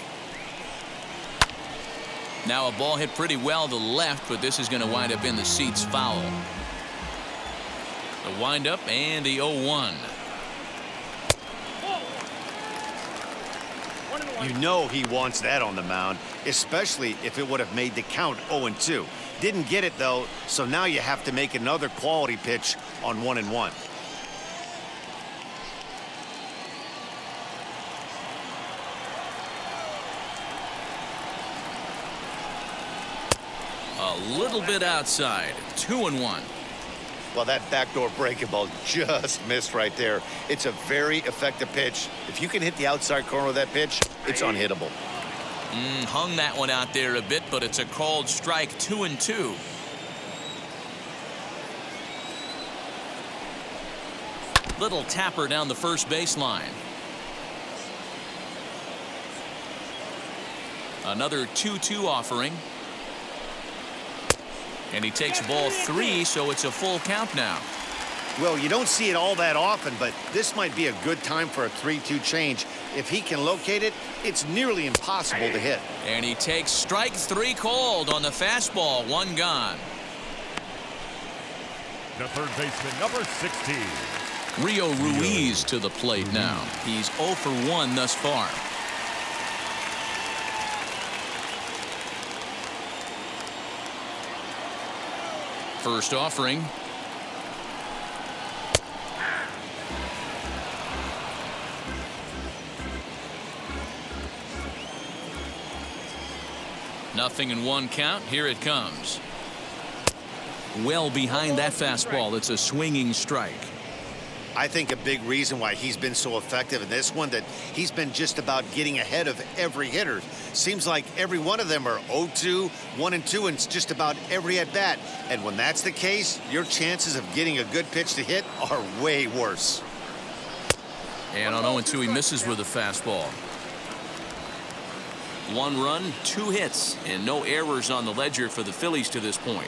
[SPEAKER 1] Now a ball hit pretty well to the left, but this is going to wind up in the seats foul. The windup and the 0-1.
[SPEAKER 3] You know he wants that on the mound, especially if it would have made the count 0-2. Didn't get it, though, so now you have to make another quality pitch on 1-1.
[SPEAKER 1] A little bit outside. 2-1.
[SPEAKER 3] Well, that backdoor breaking ball just missed right there. It's a very effective pitch. If you can hit the outside corner of that pitch, it's unhittable.
[SPEAKER 1] Hung that one out there a bit, but it's a called strike. 2-2. Little tapper down the first baseline. Another 2-2 offering. And he takes ball 3, so it's a full count now.
[SPEAKER 3] Well, you don't see it all that often, but this might be a good time for a 3-2 change. If he can locate it, it's nearly impossible to hit.
[SPEAKER 1] And he takes strike 3 cold on the fastball. 1 gone.
[SPEAKER 2] The third baseman, number 16.
[SPEAKER 1] Rio Ruiz to the plate now. He's 0 for 1 thus far. First offering. Nothing in 1 count. Here it comes. Well behind that fastball. It's a swinging strike.
[SPEAKER 3] I think a big reason why he's been so effective in this one, that he's been just about getting ahead of every hitter. Seems like every one of them are 0-2, 1-2, and it's just about every at-bat. And when that's the case, your chances of getting a good pitch to hit are way worse.
[SPEAKER 1] And on 0-2, he misses with a fastball. 1 run, 2 hits, and no errors on the ledger for the Phillies to this point.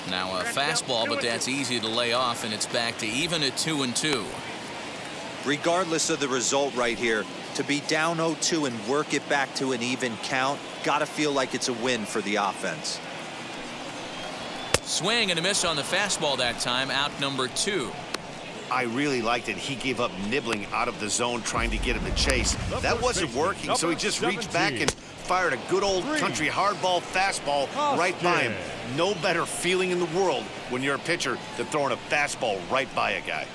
[SPEAKER 1] Now a fastball, but that's easy to lay off, and it's back to even at 2-2.
[SPEAKER 4] Regardless of the result right here, to be down 0-2 and work it back to an even count, gotta feel like it's a win for the offense.
[SPEAKER 1] Swing and a miss on the fastball that time, out number 2.
[SPEAKER 3] I really liked it. He gave up nibbling out of the zone trying to get him to chase. That wasn't working, so he just reached back and fired a good old country hardball fastball right by him. No better feeling in the world when you're a pitcher than throwing a fastball right by a guy.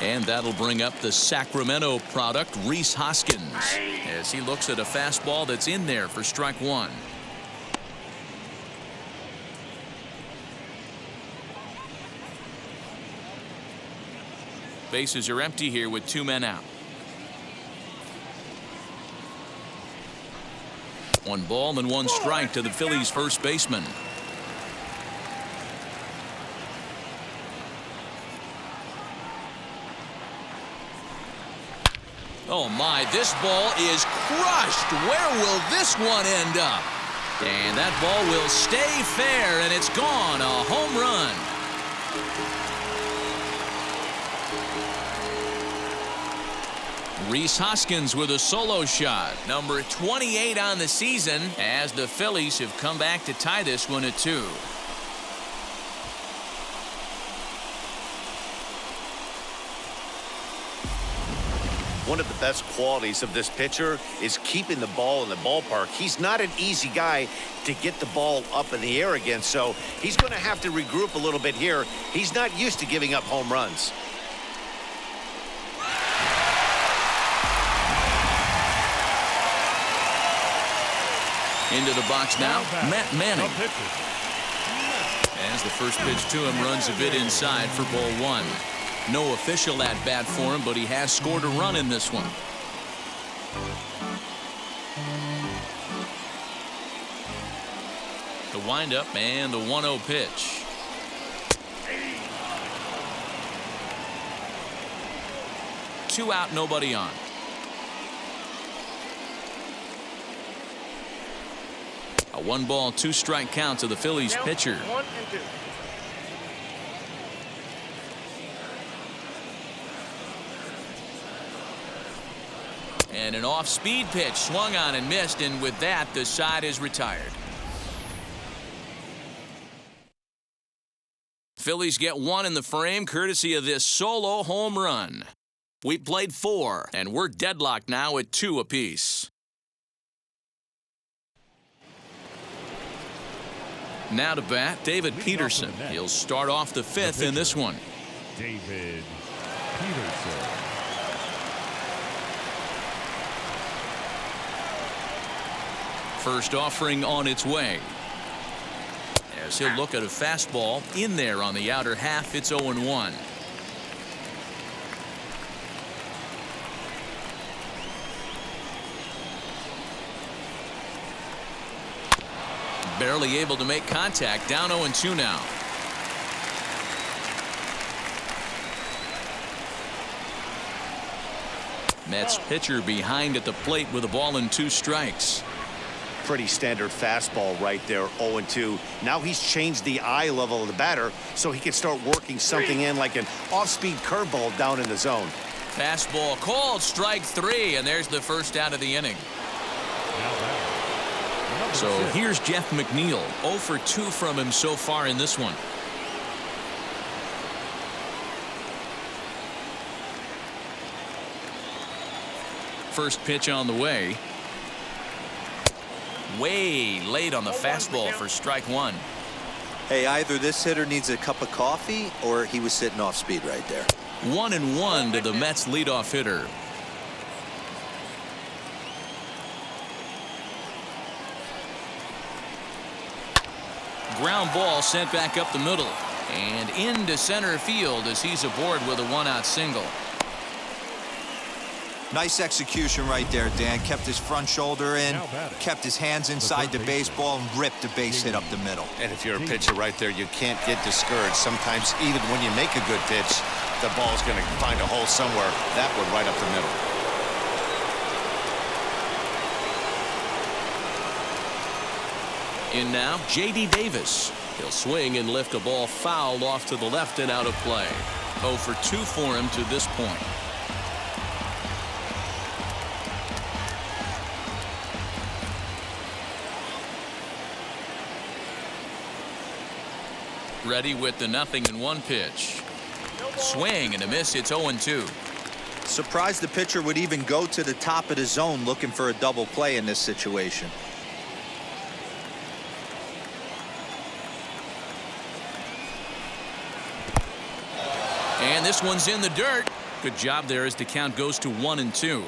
[SPEAKER 1] And that'll bring up the Sacramento product, Rhys Hoskins, as he looks at a fastball that's in there for strike 1. Bases are empty here with 2 men out. 1 ball and 1 strike to the Phillies first baseman. Oh my, this ball is crushed. Where will this one end up? And that ball will stay fair, and it's gone. A home run. Rhys Hoskins with a solo shot, number 28 on the season, as the Phillies have come back to tie this one at 2.
[SPEAKER 3] One of the best qualities of this pitcher is keeping the ball in the ballpark. He's not an easy guy to get the ball up in the air again, so he's going to have to regroup a little bit here. He's not used to giving up home runs.
[SPEAKER 1] Into the box now, Matt Manning. As the first pitch to him runs a bit inside for ball 1. No official at bat for him, but he has scored a run in this one. The windup and the 1-0 pitch. Two out, nobody on. A 1-ball, 2-strike count to the Phillies pitcher.
[SPEAKER 5] 1 and 2.
[SPEAKER 1] And an off-speed pitch swung on and missed, and with that, the side is retired. Phillies get 1 in the frame, courtesy of this solo home run. We played 4, and we're deadlocked now at 2 apiece. Now to bat, David Peterson. He'll start off the 5th in this one.
[SPEAKER 2] David Peterson.
[SPEAKER 1] First offering on its way. As he'll look at a fastball in there on the outer half, it's 0-1. Barely able to make contact. Down 0-2 now. Mets pitcher behind at the plate with a ball and 2 strikes.
[SPEAKER 3] Pretty standard fastball right there, 0-2. Now he's changed the eye level of the batter so he can start working something in like an off-speed curveball down in the zone.
[SPEAKER 1] Fastball called, strike 3, and there's the first out of the inning. So here's Jeff McNeil, 0 for 2 from him so far in this one. First pitch on the way. Way late on the fastball for strike 1.
[SPEAKER 8] Hey, either this hitter needs a cup of coffee or he was sitting off speed right there.
[SPEAKER 1] 1-1 to the Mets leadoff hitter. Ground ball sent back up the middle and into center field as he's aboard with a 1-out single.
[SPEAKER 4] Nice execution right there, Dan. Kept his front shoulder in, kept his hands inside the baseball, and ripped a base hit up the middle.
[SPEAKER 3] And if you're a pitcher right there, you can't get discouraged. Sometimes even when you make a good pitch, the ball's going to find a hole somewhere. That one right up the middle.
[SPEAKER 1] In now, J.D. Davis. He'll swing and lift a ball fouled off to the left and out of play. 0 for 2 for him to this point. Ready with the 0-1 pitch. Swing and a miss. It's 0-2.
[SPEAKER 8] Surprised the pitcher would even go to the top of the zone looking for a double play in this situation.
[SPEAKER 1] And this one's in the dirt. Good job there as the count goes to 1-2.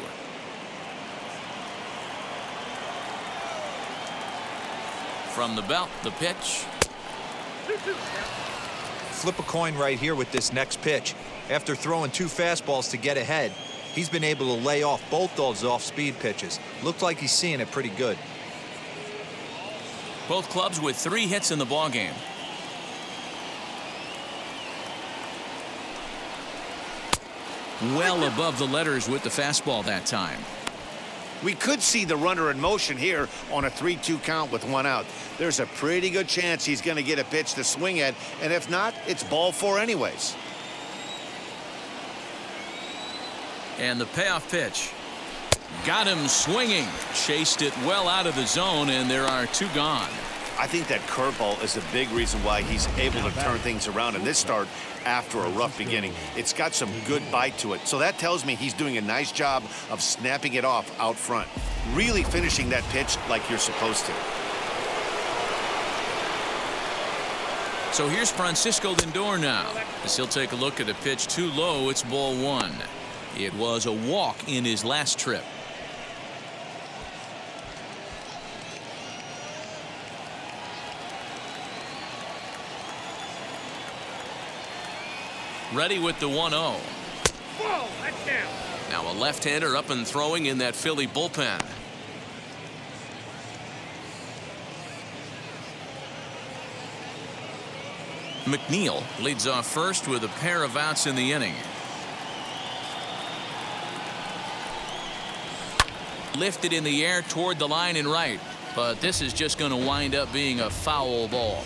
[SPEAKER 1] From the belt, the pitch.
[SPEAKER 4] Flip a coin right here with this next pitch. After throwing 2 fastballs to get ahead, he's been able to lay off both those off-speed pitches. Looked like he's seeing it pretty good.
[SPEAKER 1] Both clubs with 3 hits in the ballgame. Well above the letters with the fastball that time.
[SPEAKER 3] We could see the runner in motion here on a 3-2 count with 1 out. There's a pretty good chance he's going to get a pitch to swing at, and if not, it's ball 4 anyways.
[SPEAKER 1] And the payoff pitch. Got him swinging. Chased it well out of the zone, and there are 2 gone.
[SPEAKER 3] I think that curveball is a big reason why he's able to turn things around in this start after a rough beginning. It's got some good bite to it. So that tells me he's doing a nice job of snapping it off out front. Really finishing that pitch like you're supposed to.
[SPEAKER 1] So here's Francisco Lindor now. As he'll take a look at a pitch too low, it's ball 1. It was a walk in his last trip. Ready with the 1-0.
[SPEAKER 5] Whoa, that's down.
[SPEAKER 1] Now a left-hander up and throwing in that Philly bullpen. McNeil leads off first with a pair of outs in the inning. Lifted in the air toward the line and right, but this is just going to wind up being a foul ball.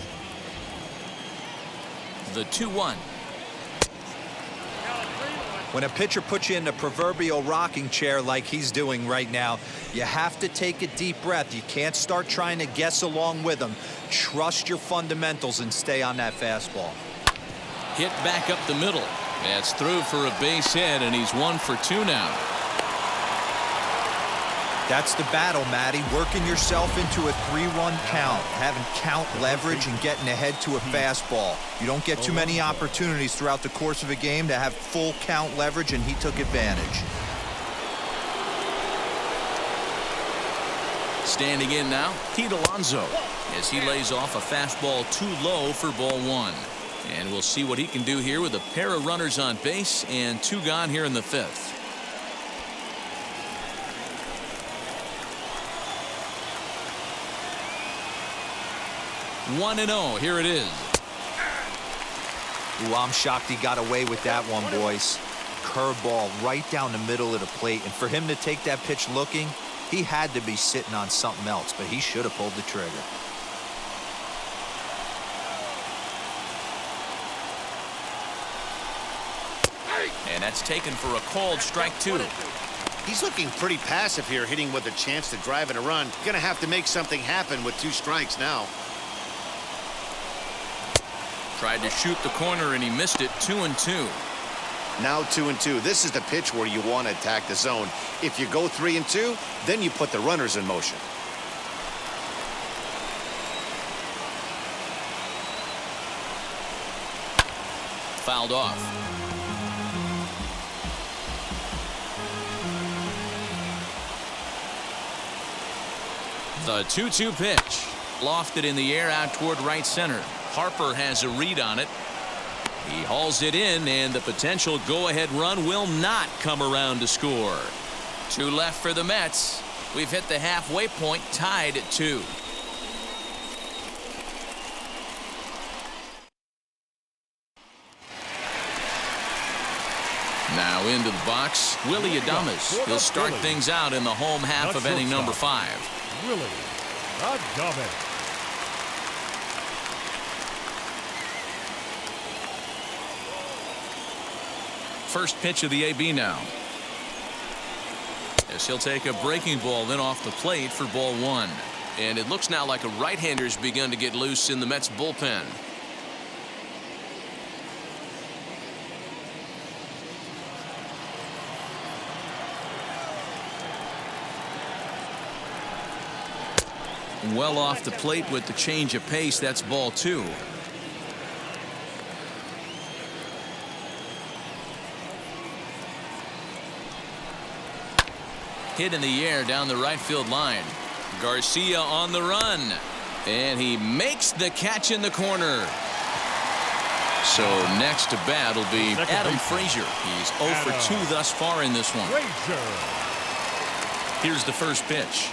[SPEAKER 1] The 2-1.
[SPEAKER 4] When a pitcher puts you in the proverbial rocking chair like he's doing right now, you have to take a deep breath. You can't start trying to guess along with him. Trust your fundamentals and stay on that fastball.
[SPEAKER 1] Hit back up the middle. That's through for a base hit, and he's 1 for 2 now.
[SPEAKER 4] That's the battle, Matty. Working yourself into a 3-1 count, having count leverage and getting ahead to a fastball. You don't get too many opportunities throughout the course of a game to have full count leverage, and he took advantage.
[SPEAKER 1] Standing in now, Pete Alonso, as he lays off a fastball too low for ball 1. And we'll see what he can do here with a pair of runners on base and 2 gone here in the 5th. 1-0. Here it is.
[SPEAKER 4] Ooh, I'm shocked he got away with that one, boys. Curveball right down the middle of the plate, and for him to take that pitch looking, he had to be sitting on something else, but he should have pulled the trigger.
[SPEAKER 1] And that's taken for a called strike 2.
[SPEAKER 3] He's looking pretty passive here, hitting with a chance to drive in a run. Gonna have to make something happen with 2 strikes now.
[SPEAKER 1] Tried to shoot the corner and he missed it. 2-2.
[SPEAKER 3] Now 2-2. This is the pitch where you want to attack the zone. If you go 3-2, then you put the runners in motion.
[SPEAKER 1] Fouled off. The 2-2 pitch. Lofted in the air out toward right center. Harper has a read on it. He hauls it in, and the potential go-ahead run will not come around to score. 2 left for the Mets. We've hit the halfway point, tied at 2. Now into the box, Willie Adames. He'll start things out in the home half of inning number 5.
[SPEAKER 2] Willie Adames.
[SPEAKER 1] First pitch of the AB now. As he'll take a breaking ball then off the plate for ball 1. And it looks now like a right-hander's begun to get loose in the Mets bullpen. Well off the plate with the change of pace. That's ball 2. Hit in the air down the right field line. Garcia on the run. And he makes the catch in the corner. So next to bat will be Adam Frazier. He's 0 for 2 thus far in this one. Here's the first pitch.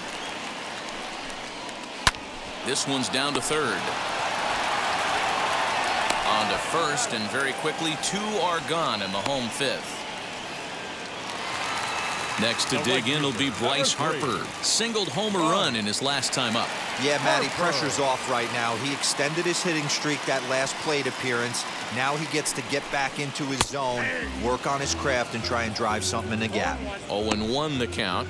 [SPEAKER 1] This one's down to third. On to first, and very quickly 2 are gone in the home 5th. Next to dig in will be Bryce Harper. Singled home run in his last time up.
[SPEAKER 4] Yeah, Matty, pressure's off right now. He extended his hitting streak that last plate appearance. Now he gets to get back into his zone, work on his craft, and try and drive something in the gap.
[SPEAKER 1] 0-1 the count.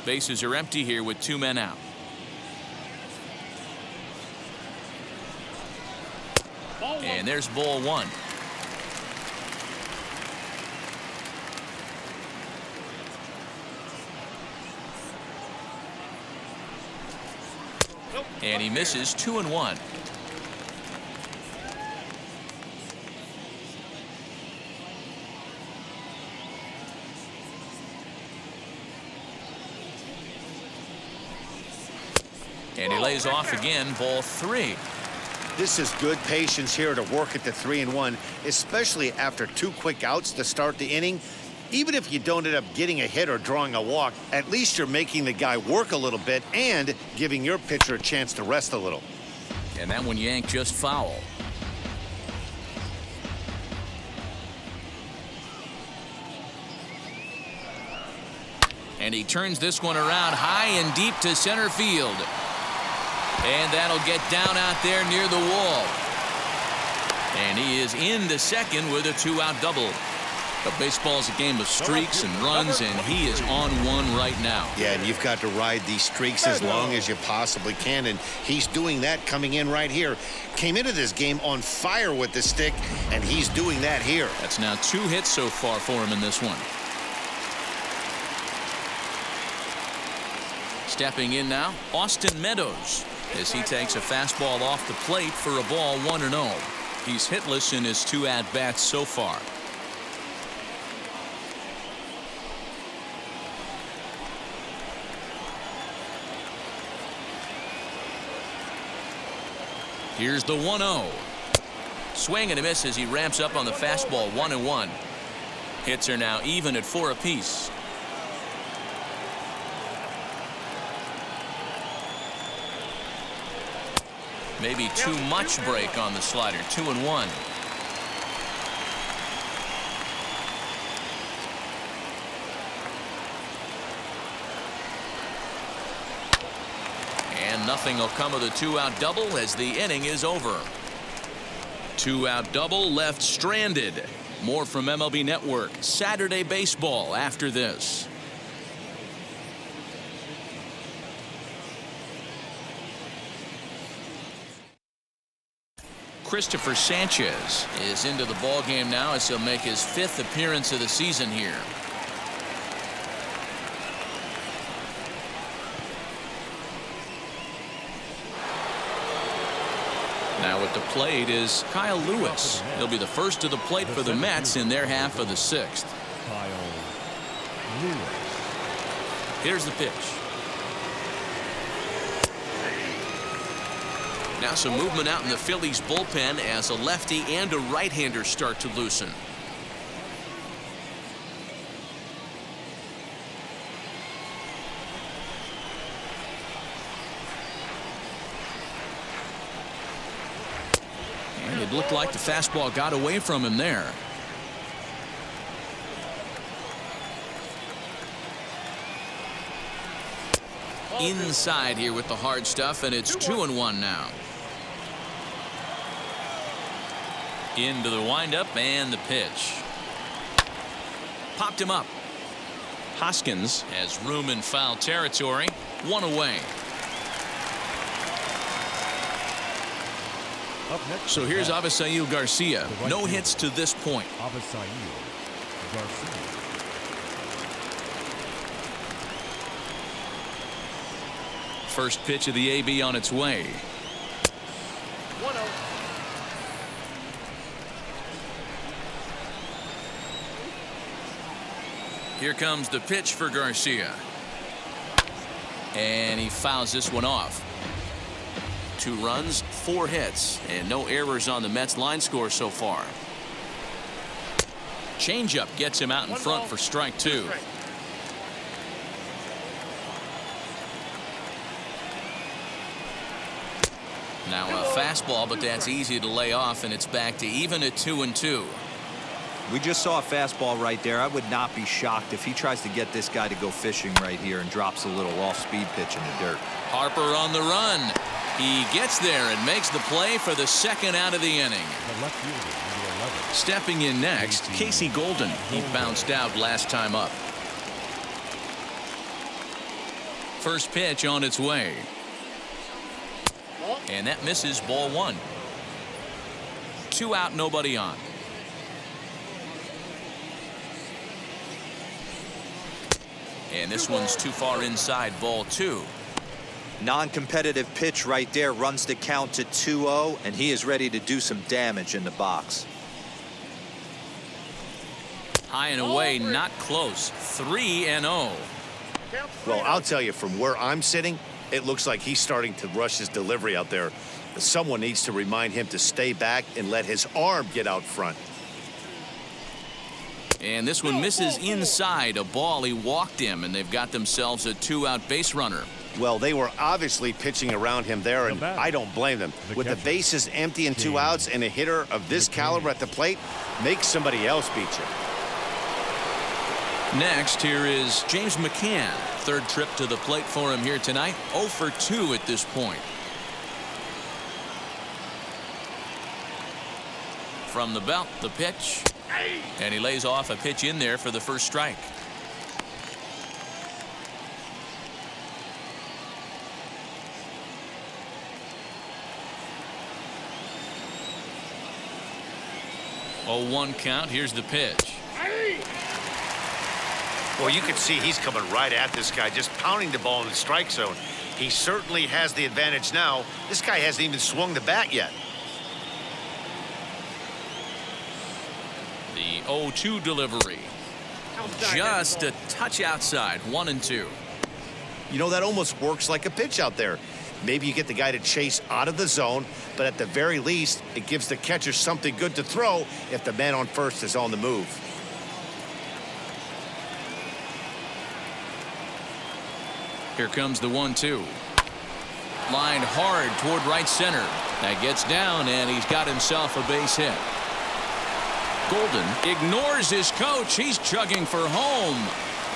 [SPEAKER 1] Bases are empty here with 2 men out. And there's ball 1. And he misses. 2-1. And he lays off again. Ball 3.
[SPEAKER 3] This is good patience here to work at the 3-1, especially after 2 quick outs to start the inning. Even if you don't end up getting a hit or drawing a walk, at least you're making the guy work a little bit and giving your pitcher a chance to rest a little.
[SPEAKER 1] And that one yanked just foul. And he turns this one around high and deep to center field. And that'll get down out there near the wall. And he is into second with a 2-out double. But baseball's a game of streaks and runs, and he is on one right now.
[SPEAKER 3] Yeah, and you've got to ride these streaks as long as you possibly can, and he's doing that coming in right here. Came into this game on fire with the stick, and he's doing that here.
[SPEAKER 1] That's now 2 hits so far for him in this one. Stepping in now, Austin Meadows, as he takes a fastball off the plate for a ball 1-0. He's hitless in his 2 at-bats so far. Here's the 1-0. Swing and a miss as he ramps up on the fastball. 1-1. Hits are now even at 4 apiece. Maybe too much break on the slider. 2-1. And nothing will come of the 2-out double as the inning is over. 2-out double left stranded. More from MLB Network Saturday Baseball after this. Christopher Sanchez is into the ball game now as he'll make his 5th appearance of the season here. Now at the plate is Kyle Lewis. He'll be the first to the plate for the Mets in their half of the 6th.
[SPEAKER 2] Kyle Lewis.
[SPEAKER 1] Here's the pitch. Now some movement out in the Phillies bullpen as a lefty and a right-hander start to loosen. And it looked like the fastball got away from him there. Inside here with the hard stuff, and it's 2-1 now. Into the windup and the pitch. Popped him up. Hoskins has room in foul territory. 1 away.
[SPEAKER 2] Up next.
[SPEAKER 1] So here's Avisail Garcia. No hits to this point.
[SPEAKER 2] Avisail Garcia.
[SPEAKER 1] First pitch of the AB on its way.
[SPEAKER 5] 1-0.
[SPEAKER 1] Here comes the pitch for Garcia. And he fouls this one off. 2 runs, 4 hits, and no errors on the Mets line score so far. Changeup gets him out in front for strike 2. Now a fastball, but that's easy to lay off, and it's back to even at 2-2.
[SPEAKER 8] We just saw a fastball right there. I would not be shocked if he tries to get this guy to go fishing right here and drops a little off-speed pitch in the dirt.
[SPEAKER 1] Harper on the run. He gets there and makes the play for the 2nd out of the inning.
[SPEAKER 2] The left fielder, number 11.
[SPEAKER 1] Stepping in next, Casey Golden. He bounced out last time up. First pitch on its way. And that misses, ball 1. 2 out, nobody on. And this one's too far inside, ball 2.
[SPEAKER 8] Non-competitive pitch right there, runs the count to 2-0, and he is ready to do some damage in the box.
[SPEAKER 1] High and away, not close. 3-0.
[SPEAKER 3] Well, I'll tell you, from where I'm sitting, it looks like he's starting to rush his delivery out there. Someone needs to remind him to stay back and let his arm get out front.
[SPEAKER 1] And this one misses inside. A ball, he walked him, and they've got themselves a 2-out base runner.
[SPEAKER 3] Well, they were obviously pitching around him there, and I don't blame them. With the bases empty and 2 outs, and a hitter of this caliber at the plate, make somebody else beat you.
[SPEAKER 1] Next, here is James McCann. 3rd trip to the plate for him here tonight. 0 for 2 at this point. From the belt, the pitch. And he lays off a pitch in there for the first strike. Oh, 1 count. Here's the pitch.
[SPEAKER 3] Well, you can see he's coming right at this guy, just pounding the ball in the strike zone. He certainly has the advantage now. This guy hasn't even swung the bat yet.
[SPEAKER 1] The 0-2 delivery. Just a touch outside. 1-2.
[SPEAKER 3] You know, that almost works like a pitch out there. Maybe you get the guy to chase out of the zone, but at the very least, it gives the catcher something good to throw if the man on first is on the move.
[SPEAKER 1] Here comes the 1-2. Lined hard toward right center. That gets down, and he's got himself a base hit. Golden ignores his coach. He's chugging for home.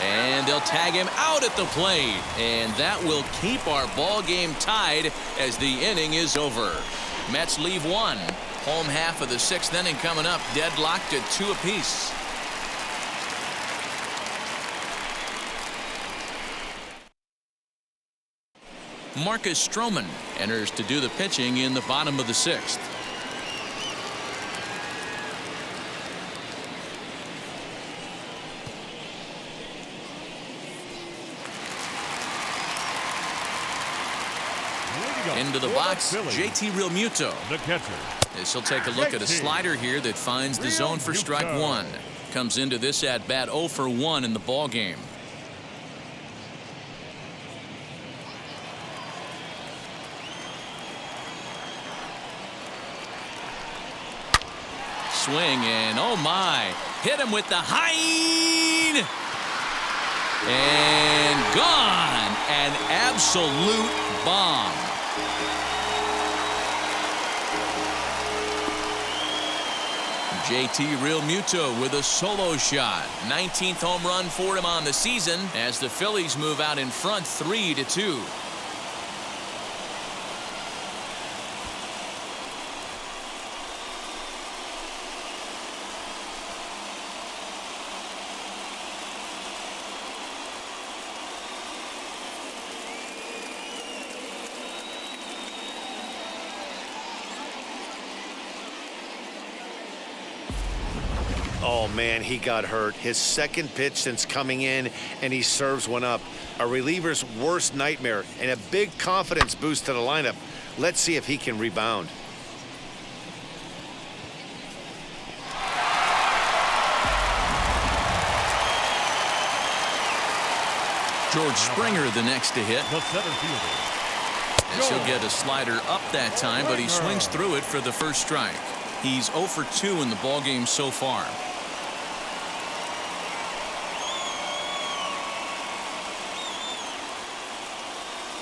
[SPEAKER 1] And they'll tag him out at the plate. And that will keep our ball game tied as the inning is over. Mets leave one. Home half of the 6th inning coming up. Deadlocked at 2 apiece. Marcus Stroman enters to do the pitching in the bottom of the 6th. Into the box, JT Realmuto.
[SPEAKER 2] The catcher.
[SPEAKER 1] This will take a look at a slider here that finds the zone for strike 1. Comes into this at bat 0 for 1 in the ball game. Swing and oh my, hit him with the high and gone. An absolute bomb. JT Realmuto with a solo shot. 19th home run for him on the season as the Phillies move out in front 3-2.
[SPEAKER 3] Oh, man, he got hurt. His 2nd pitch since coming in, and he serves one up. A reliever's worst nightmare and a big confidence boost to the lineup. Let's see if he can rebound.
[SPEAKER 1] George Springer the next to hit.
[SPEAKER 2] The center fielder.
[SPEAKER 1] As he'll get a slider up that time, but he swings through it for the first strike. He's 0 for 2 in the ballgame so far.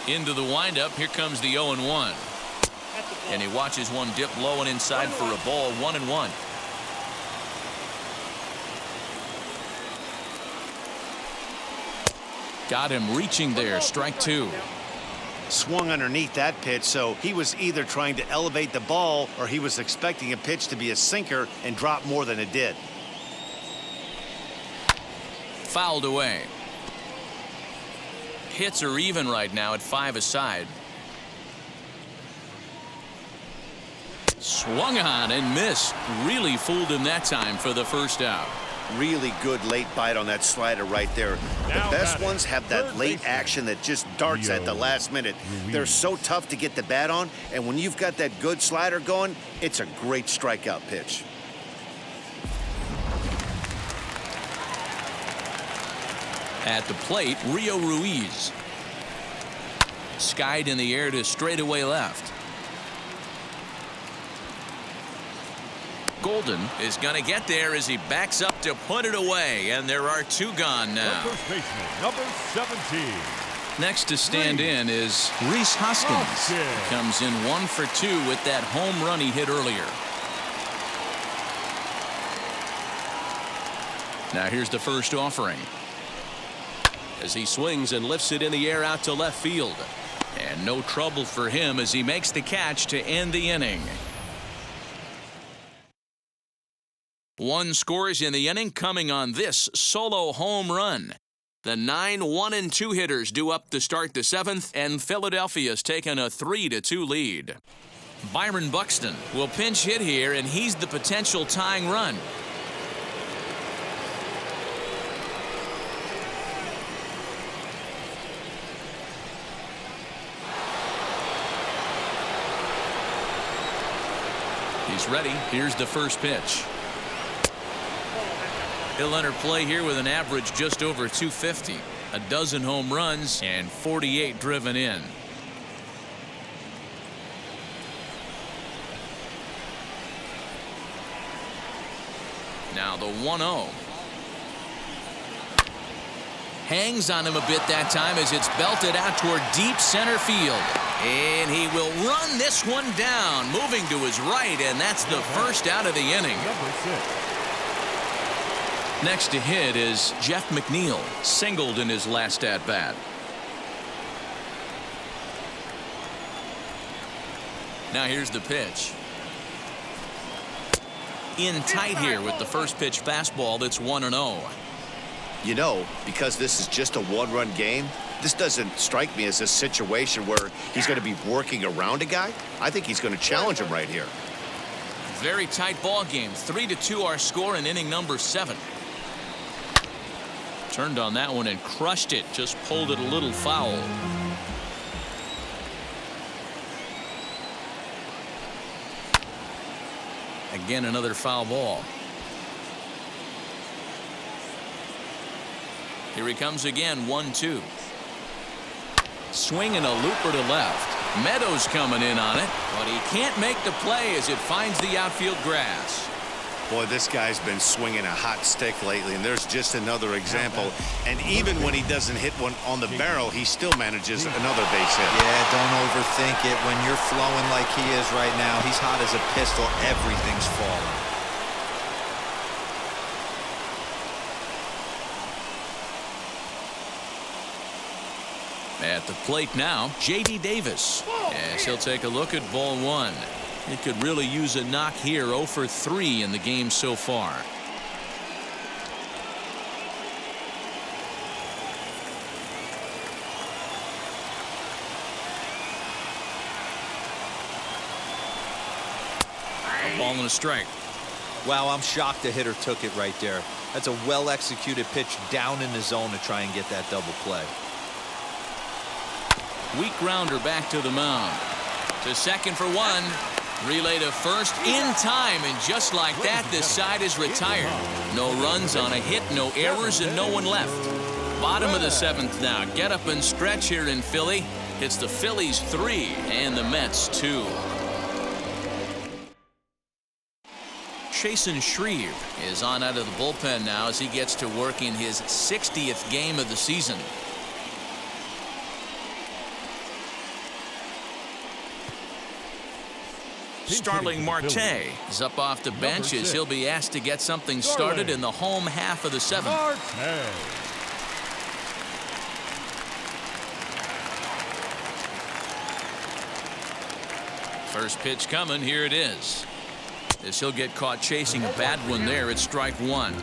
[SPEAKER 1] Into the windup. Here comes the 0-1. And he watches one dip low and inside for a ball. 1-1. Got him reaching there. Strike 2.
[SPEAKER 3] Swung underneath that pitch, so he was either trying to elevate the ball or he was expecting a pitch to be a sinker and drop more than it did.
[SPEAKER 1] Fouled away. Hits are even right now at 5 aside. Swung on and missed. Really fooled him that time for the first out.
[SPEAKER 3] Really good late bite on that slider right there. The best ones have that late action that just darts at the last minute. They're so tough to get the bat on, and when you've got that good slider going, it's a great strikeout pitch.
[SPEAKER 1] At the plate, Rio Ruiz. Skied in the air to straightaway left. Golden is going to get there as he backs up to put it away, and there are 2 gone now.
[SPEAKER 2] The first baseman, number 17.
[SPEAKER 1] Next to stand in is Rhys Hoskins. He comes in 1 for 2 with that home run he hit earlier. Now here's the first offering. As he swings and lifts it in the air out to left field. And no trouble for him as he makes the catch to end the inning. 1 scores in the inning coming on this solo home run. The 9 1-2 hitters due up to start the 7th, and Philadelphia's taken a 3-2 lead. Byron Buxton will pinch hit here, and he's the potential tying run. He's ready. Here's the first pitch. He'll enter play here with an average just over 250. A dozen home runs and 48 driven in. Now the 1-0. Hangs on him a bit that time as it's belted out toward deep center field. And he will run this one down, moving to his right, and that's the first out of the inning.
[SPEAKER 2] Number 6.
[SPEAKER 1] Next to hit is Jeff McNeil, singled in his last at-bat. Now here's the pitch. In tight here with the first pitch fastball that's 1-0.
[SPEAKER 3] You know, because this is just a one-run game, this doesn't strike me as a situation where he's going to be working around a guy. I think he's going to challenge him right here.
[SPEAKER 1] Very tight ball game. 3-2 our score in inning number 7. Turned on that one and crushed it. Just pulled it a little foul. Again, another foul ball. Here he comes again, 1-2. Swinging a looper to left. Meadows coming in on it, but he can't make the play as it finds the outfield grass.
[SPEAKER 3] Boy, this guy's been swinging a hot stick lately, and there's just another example. And even when he doesn't hit one on the barrel, he still manages another base hit.
[SPEAKER 4] Yeah, don't overthink it. When you're flowing like he is right now, he's hot as a pistol. Everything's falling.
[SPEAKER 1] At the plate now, J.D. Davis. As he'll take a look at ball 1. He could really use a knock here. 0 for 3 in the game so far. A ball and a strike.
[SPEAKER 4] Wow, I'm shocked the hitter took it right there. That's a well-executed pitch down in the zone to try and get that double play.
[SPEAKER 1] Weak grounder back to the mound. To second for 1. Relay to first in time, and just like that, this side is retired. No runs on a hit, no errors, and no one left. Bottom of the 7th now. Get up and stretch here in Philly. It's the Phillies 3 and the Mets 2. Chasen Shreve is on out of the bullpen now as he gets to work in his 60th game of the season. Starling Marte is up off the bench as he'll be asked to get something started in the home half of the 7th. First pitch coming. Here it is. As he'll get caught chasing a bad one there. It's strike 1.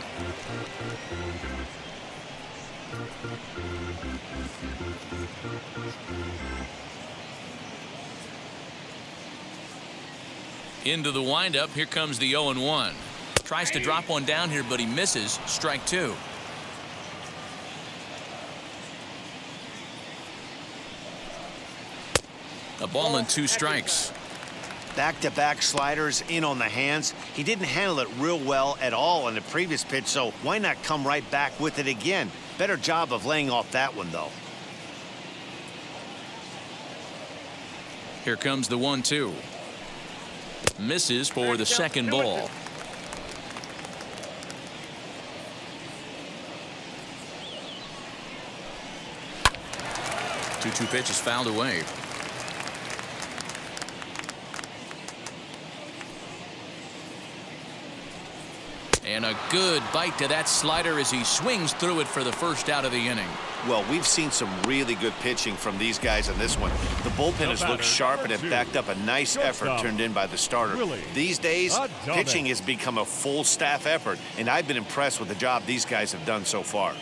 [SPEAKER 1] Into the windup. Here comes the 0-1. Tries to drop one down here, but he misses. Strike 2. A ball and 2 strikes.
[SPEAKER 3] Back-to-back sliders in on the hands. He didn't handle it real well at all on the previous pitch, so why not come right back with it again? Better job of laying off that one, though.
[SPEAKER 1] Here comes the 1-2. Misses for the second ball. Two pitch is fouled away. And a good bite to that slider as he swings through it for the first out of the inning.
[SPEAKER 3] Well, we've seen some really good pitching from these guys on this one. The bullpen has looked sharp and have backed up a nice effort turned in by the starter. These days, pitching has become a full staff effort, and I've been impressed with the job these guys have done so far.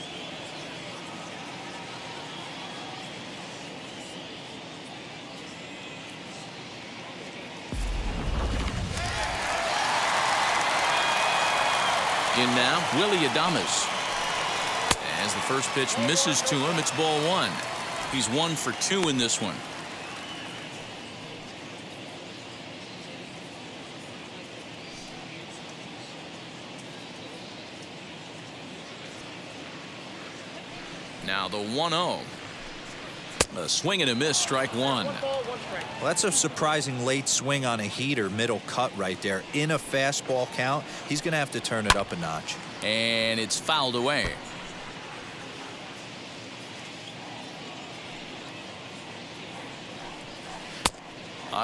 [SPEAKER 1] In now, Willie Adames. As the first pitch misses to him, it's ball 1. He's 1 for 2 in this one. Now the 1-0. A swing and a miss, strike 1.
[SPEAKER 4] Well, that's a surprising late swing on a heater, middle cut right there. In a fastball count, he's going to have to turn it up a notch.
[SPEAKER 1] And it's fouled away.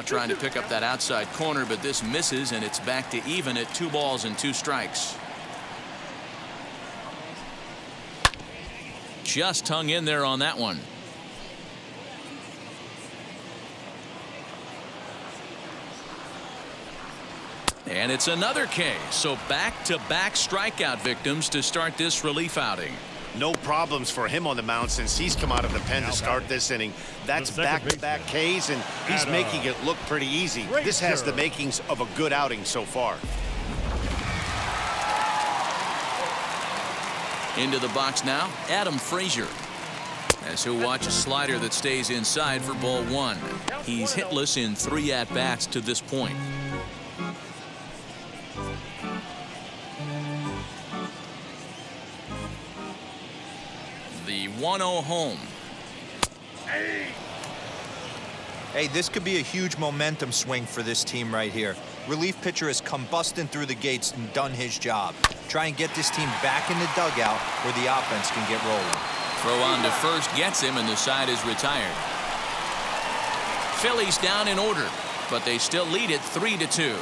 [SPEAKER 1] Trying to pick up that outside corner, but this misses, and it's back to even at 2 balls and 2 strikes. Just hung in there on that one. And it's another K. So back-to-back strikeout victims to start this relief outing.
[SPEAKER 3] No problems for him on the mound since he's come out of the pen to start this inning. That's back-to-back Ks, and he's making it look pretty easy. This has the makings of a good outing so far.
[SPEAKER 1] Into the box now, Adam Frazier. As he'll watch a slider that stays inside for ball 1. He's hitless in 3 at-bats to this point. The 1-0 home.
[SPEAKER 4] Hey, this could be a huge momentum swing for this team right here. Relief pitcher has come busting through the gates and done his job. Try and get this team back in the dugout where the offense can get rolling.
[SPEAKER 1] Throw on to first gets him, and the side is retired. Phillies down in order, but they still lead it 3-2.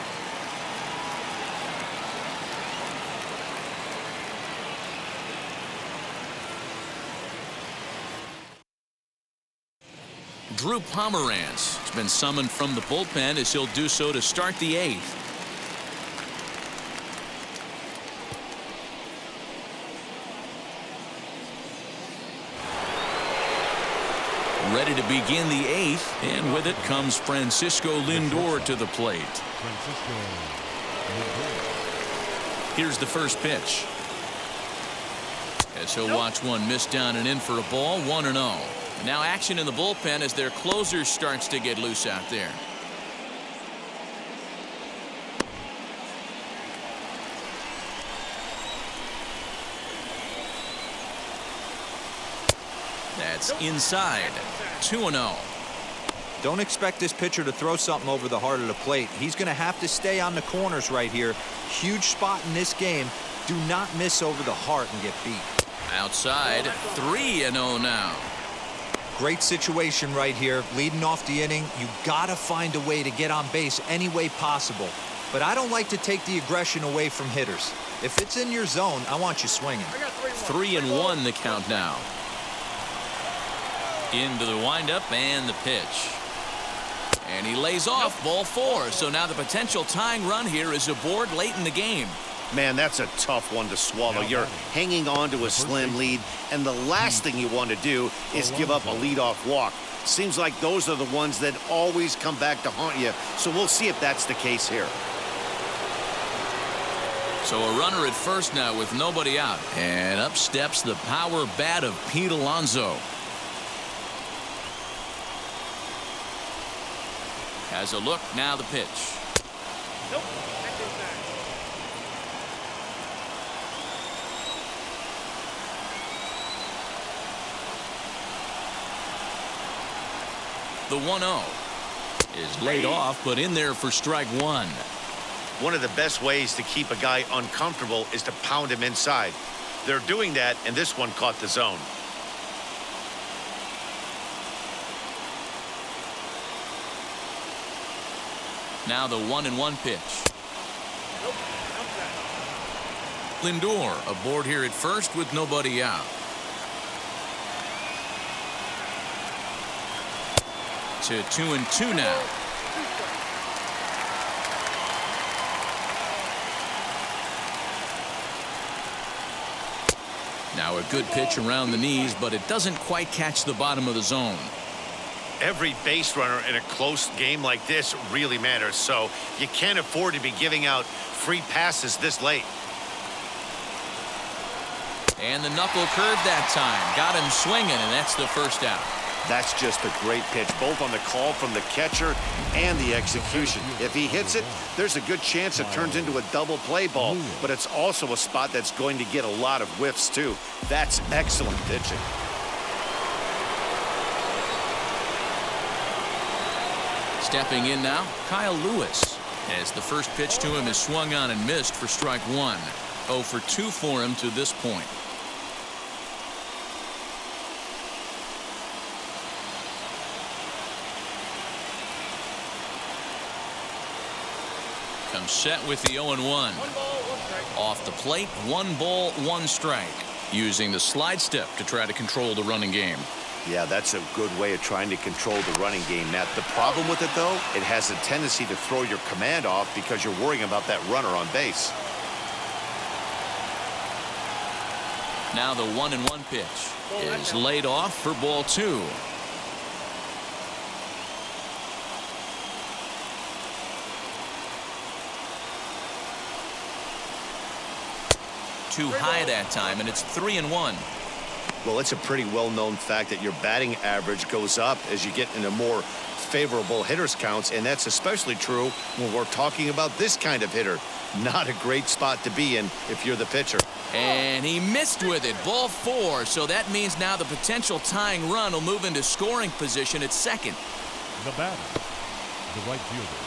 [SPEAKER 1] Drew Pomeranz has been summoned from the bullpen as he'll do so to start the 8th. Ready to begin the 8th, and with it comes Francisco Lindor to the plate. Here's the first pitch. As he'll watch one miss down and in for a ball, 1-0. Now action in the bullpen as their closer starts to get loose out there. That's inside. 2-0.
[SPEAKER 4] Don't expect this pitcher to throw something over the heart of the plate. He's going to have to stay on the corners right here. Huge spot in this game. Do not miss over the heart and get beat.
[SPEAKER 1] Outside. 3-0 now.
[SPEAKER 4] Great situation right here. Leading off the inning, you gotta find a way to get on base any way possible. But I don't like to take the aggression away from hitters. If it's in your zone, I want you swinging.
[SPEAKER 1] 3-1 the count now. Into the windup and the pitch. And he lays off ball 4. So now the potential tying run here is aboard late in the game.
[SPEAKER 3] Man, that's a tough one to swallow. You're hanging on to a slim lead, and the last thing you want to do is give up a leadoff walk. Seems like those are the ones that always come back to haunt you, so we'll see if that's the case here.
[SPEAKER 1] So a runner at first now with nobody out. And up steps the power bat of Pete Alonso. Has a look, now the pitch.
[SPEAKER 5] Nope.
[SPEAKER 1] The 1-0 is laid off, but in there for strike 1.
[SPEAKER 3] One of the best ways to keep a guy uncomfortable is to pound him inside. They're doing that, and this one caught the zone.
[SPEAKER 1] Now the 1-1 pitch. Lindor aboard here at first with nobody out. To 2-2 now. Now a good pitch around the knees, but it doesn't quite catch the bottom of the zone.
[SPEAKER 3] Every base runner in a close game like this really matters, so you can't afford to be giving out free passes this late.
[SPEAKER 1] And the knuckle curve that time. Got him swinging, and that's the first out.
[SPEAKER 3] That's just a great pitch, both on the call from the catcher and the execution. If he hits it, there's a good chance it turns into a double play ball, but it's also a spot that's going to get a lot of whiffs, too. That's excellent pitching.
[SPEAKER 1] Stepping in now, Kyle Lewis, as the first pitch to him is swung on and missed for strike 1. 0 for 2 for him to this point. Comes set with the 0-1.
[SPEAKER 5] 1 ball, 1 strike.
[SPEAKER 1] Off the plate, 1 ball, 1 strike. Using the slide step to try to control the running game.
[SPEAKER 3] Yeah, that's a good way of trying to control the running game, Matt. The problem with it, though, it has a tendency to throw your command off because you're worrying about that runner on base.
[SPEAKER 1] Now the 1-1 pitch is laid off for ball 2. Too high that time, and it's 3-1.
[SPEAKER 3] Well, it's a pretty well-known fact that your batting average goes up as you get into more favorable hitters counts, and that's especially true when we're talking about this kind of hitter. Not a great spot to be in if you're the pitcher.
[SPEAKER 1] And he missed with it. Ball 4. So that means now the potential tying run will move into scoring position at second.
[SPEAKER 2] The batter, the right fielder.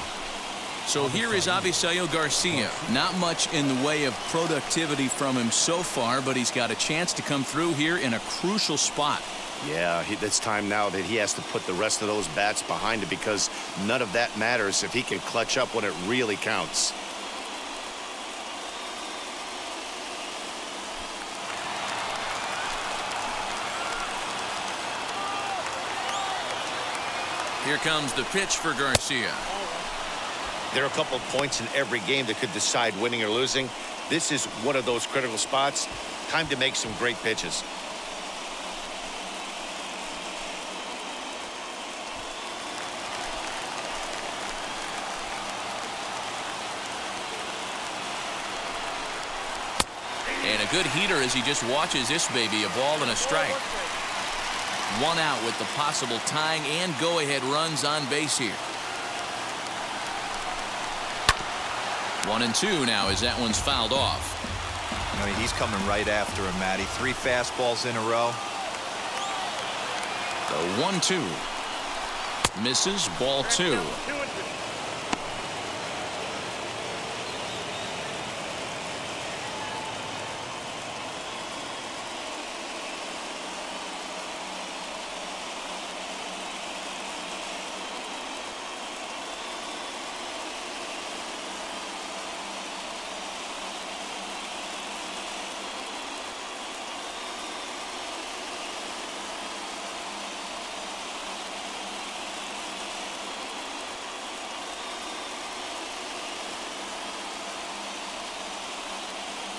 [SPEAKER 1] So here is Avisail Garcia. Not much in the way of productivity from him so far, but he's got a chance to come through here in a crucial spot.
[SPEAKER 3] Yeah, it's time now that he has to put the rest of those bats behind it because none of that matters if he can clutch up when it really counts.
[SPEAKER 1] Here comes the pitch for Garcia.
[SPEAKER 3] There are a couple of points in every game that could decide winning or losing. This is one of those critical spots. Time to make some great pitches.
[SPEAKER 1] And a good heater as he just watches this baby. A ball and a strike. 1 out with the possible tying and go-ahead runs on base here. 1-2 now as that one's fouled off.
[SPEAKER 4] I mean, he's coming right after him, Matty. 3 fastballs in a row.
[SPEAKER 1] The 1-2. Misses. Ball 2.
[SPEAKER 5] 2 and 2.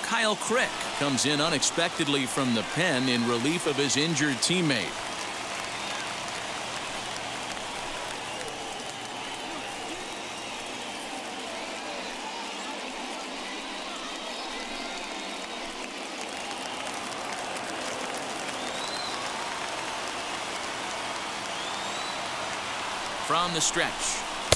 [SPEAKER 1] Kyle Crick comes in unexpectedly from the pen in relief of his injured teammate. From the stretch.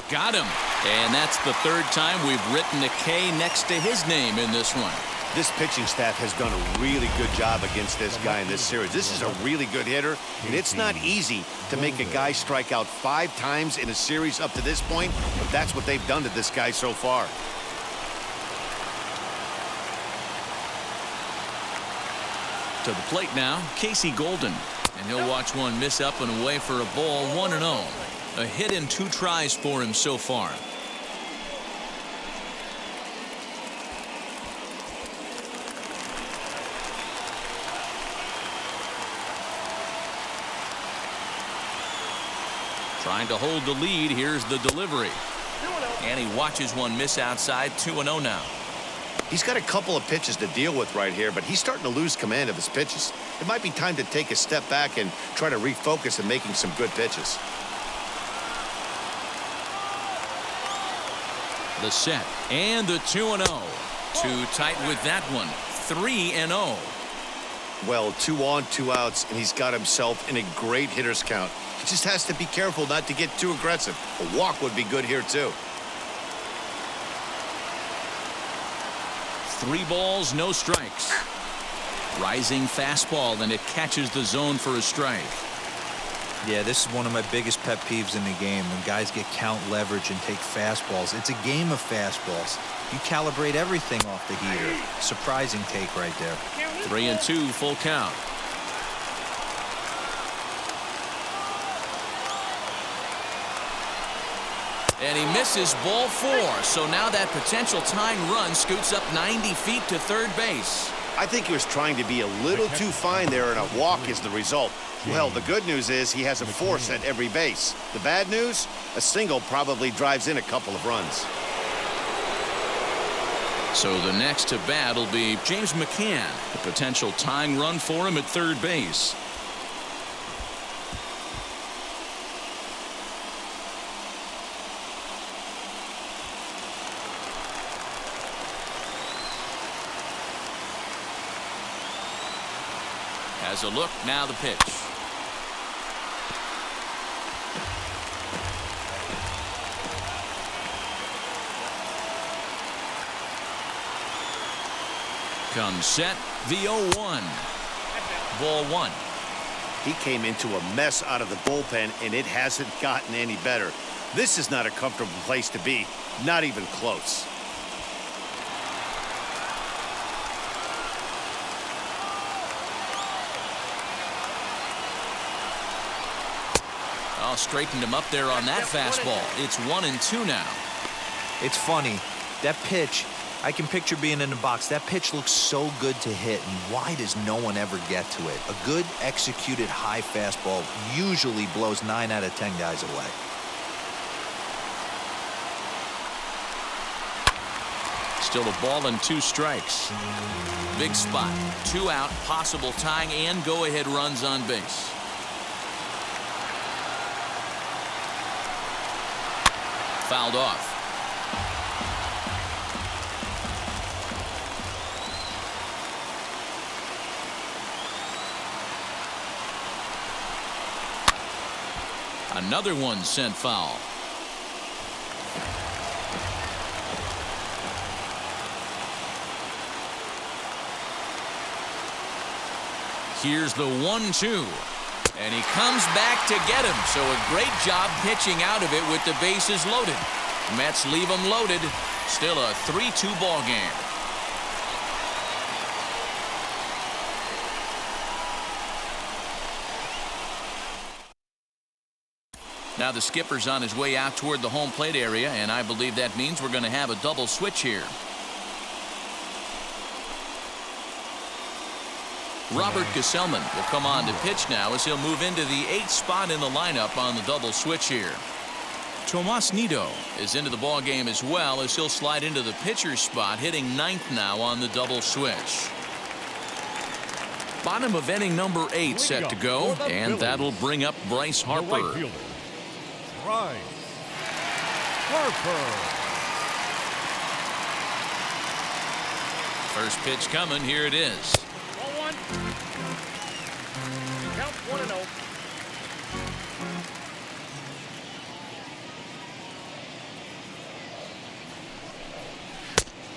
[SPEAKER 1] Got him. And that's the 3rd time we've written a K next to his name in this one.
[SPEAKER 3] This pitching staff has done a really good job against this guy in this series. This is a really good hitter, and it's not easy to make a guy strike out 5 times in a series up to this point, but that's what they've done to this guy so far.
[SPEAKER 1] To the plate now, Casey Golden. And he'll watch one miss up and away for a ball. 1-0. A hit in 2 tries for him so far. Trying to hold the lead. Here's the delivery.
[SPEAKER 5] 2-0.
[SPEAKER 1] And he watches one miss outside. 2-0 now.
[SPEAKER 3] He's got a couple of pitches to deal with right here, but he's starting to lose command of his pitches. It might be time to take a step back and try to refocus on making some good pitches.
[SPEAKER 1] The set and the 2-0. Too tight with that one. 3-0.
[SPEAKER 3] Well, 2 on, 2 outs, and he's got himself in a great hitter's count. He just has to be careful not to get too aggressive. A walk would be good here, too.
[SPEAKER 1] 3 balls, no strikes. Rising fastball, and it catches the zone for a strike.
[SPEAKER 4] Yeah, this is one of my biggest pet peeves in the game when guys get count leverage and take fastballs. It's a game of fastballs. You calibrate everything off the heater. Surprising take right there.
[SPEAKER 1] 3-2, full count. And he misses ball 4. So now that potential tying run scoots up 90 feet to third base.
[SPEAKER 3] I think he was trying to be a little too fine there, and a walk is the result. Well, the good news is he has a force at every base. The bad news? A single probably drives in a couple of runs.
[SPEAKER 1] So the next to bat will be James McCann. The potential tying run for him at third base. Has a look, now the pitch. Comes set, the 0-1. Ball 1.
[SPEAKER 3] He came into a mess out of the bullpen, and it hasn't gotten any better. This is not a comfortable place to be, not even close.
[SPEAKER 1] Oh, straightened him up there on that fastball. It's 1-2 now.
[SPEAKER 4] It's funny. That pitch, I can picture being in the box. That pitch looks so good to hit, and why does no one ever get to it? A good executed high fastball usually blows 9 out of 10 guys away.
[SPEAKER 1] Still a ball and 2 strikes. Big spot. 2 out, possible tying and go-ahead runs on base. Fouled off. Another one sent foul. Here's the 1-2. And he comes back to get him. So a great job pitching out of it with the bases loaded. Mets leave them loaded. Still a 3-2 ball game. Now the skipper's on his way out toward the home plate area, and I believe that means we're going to have a double switch here. Robert Gesellman will come on to pitch now as he'll move into the 8th spot in the lineup on the double switch here. Tomas Nido is into the ball game as well as he'll slide into the pitcher's spot, hitting 9th now on the double switch. Bottom of inning number 8 set to go, and that'll bring up Bryce Harper.
[SPEAKER 2] Right fielder, Bryce Harper.
[SPEAKER 1] First pitch coming. Here it is.
[SPEAKER 5] Ball 1. Count 1-0.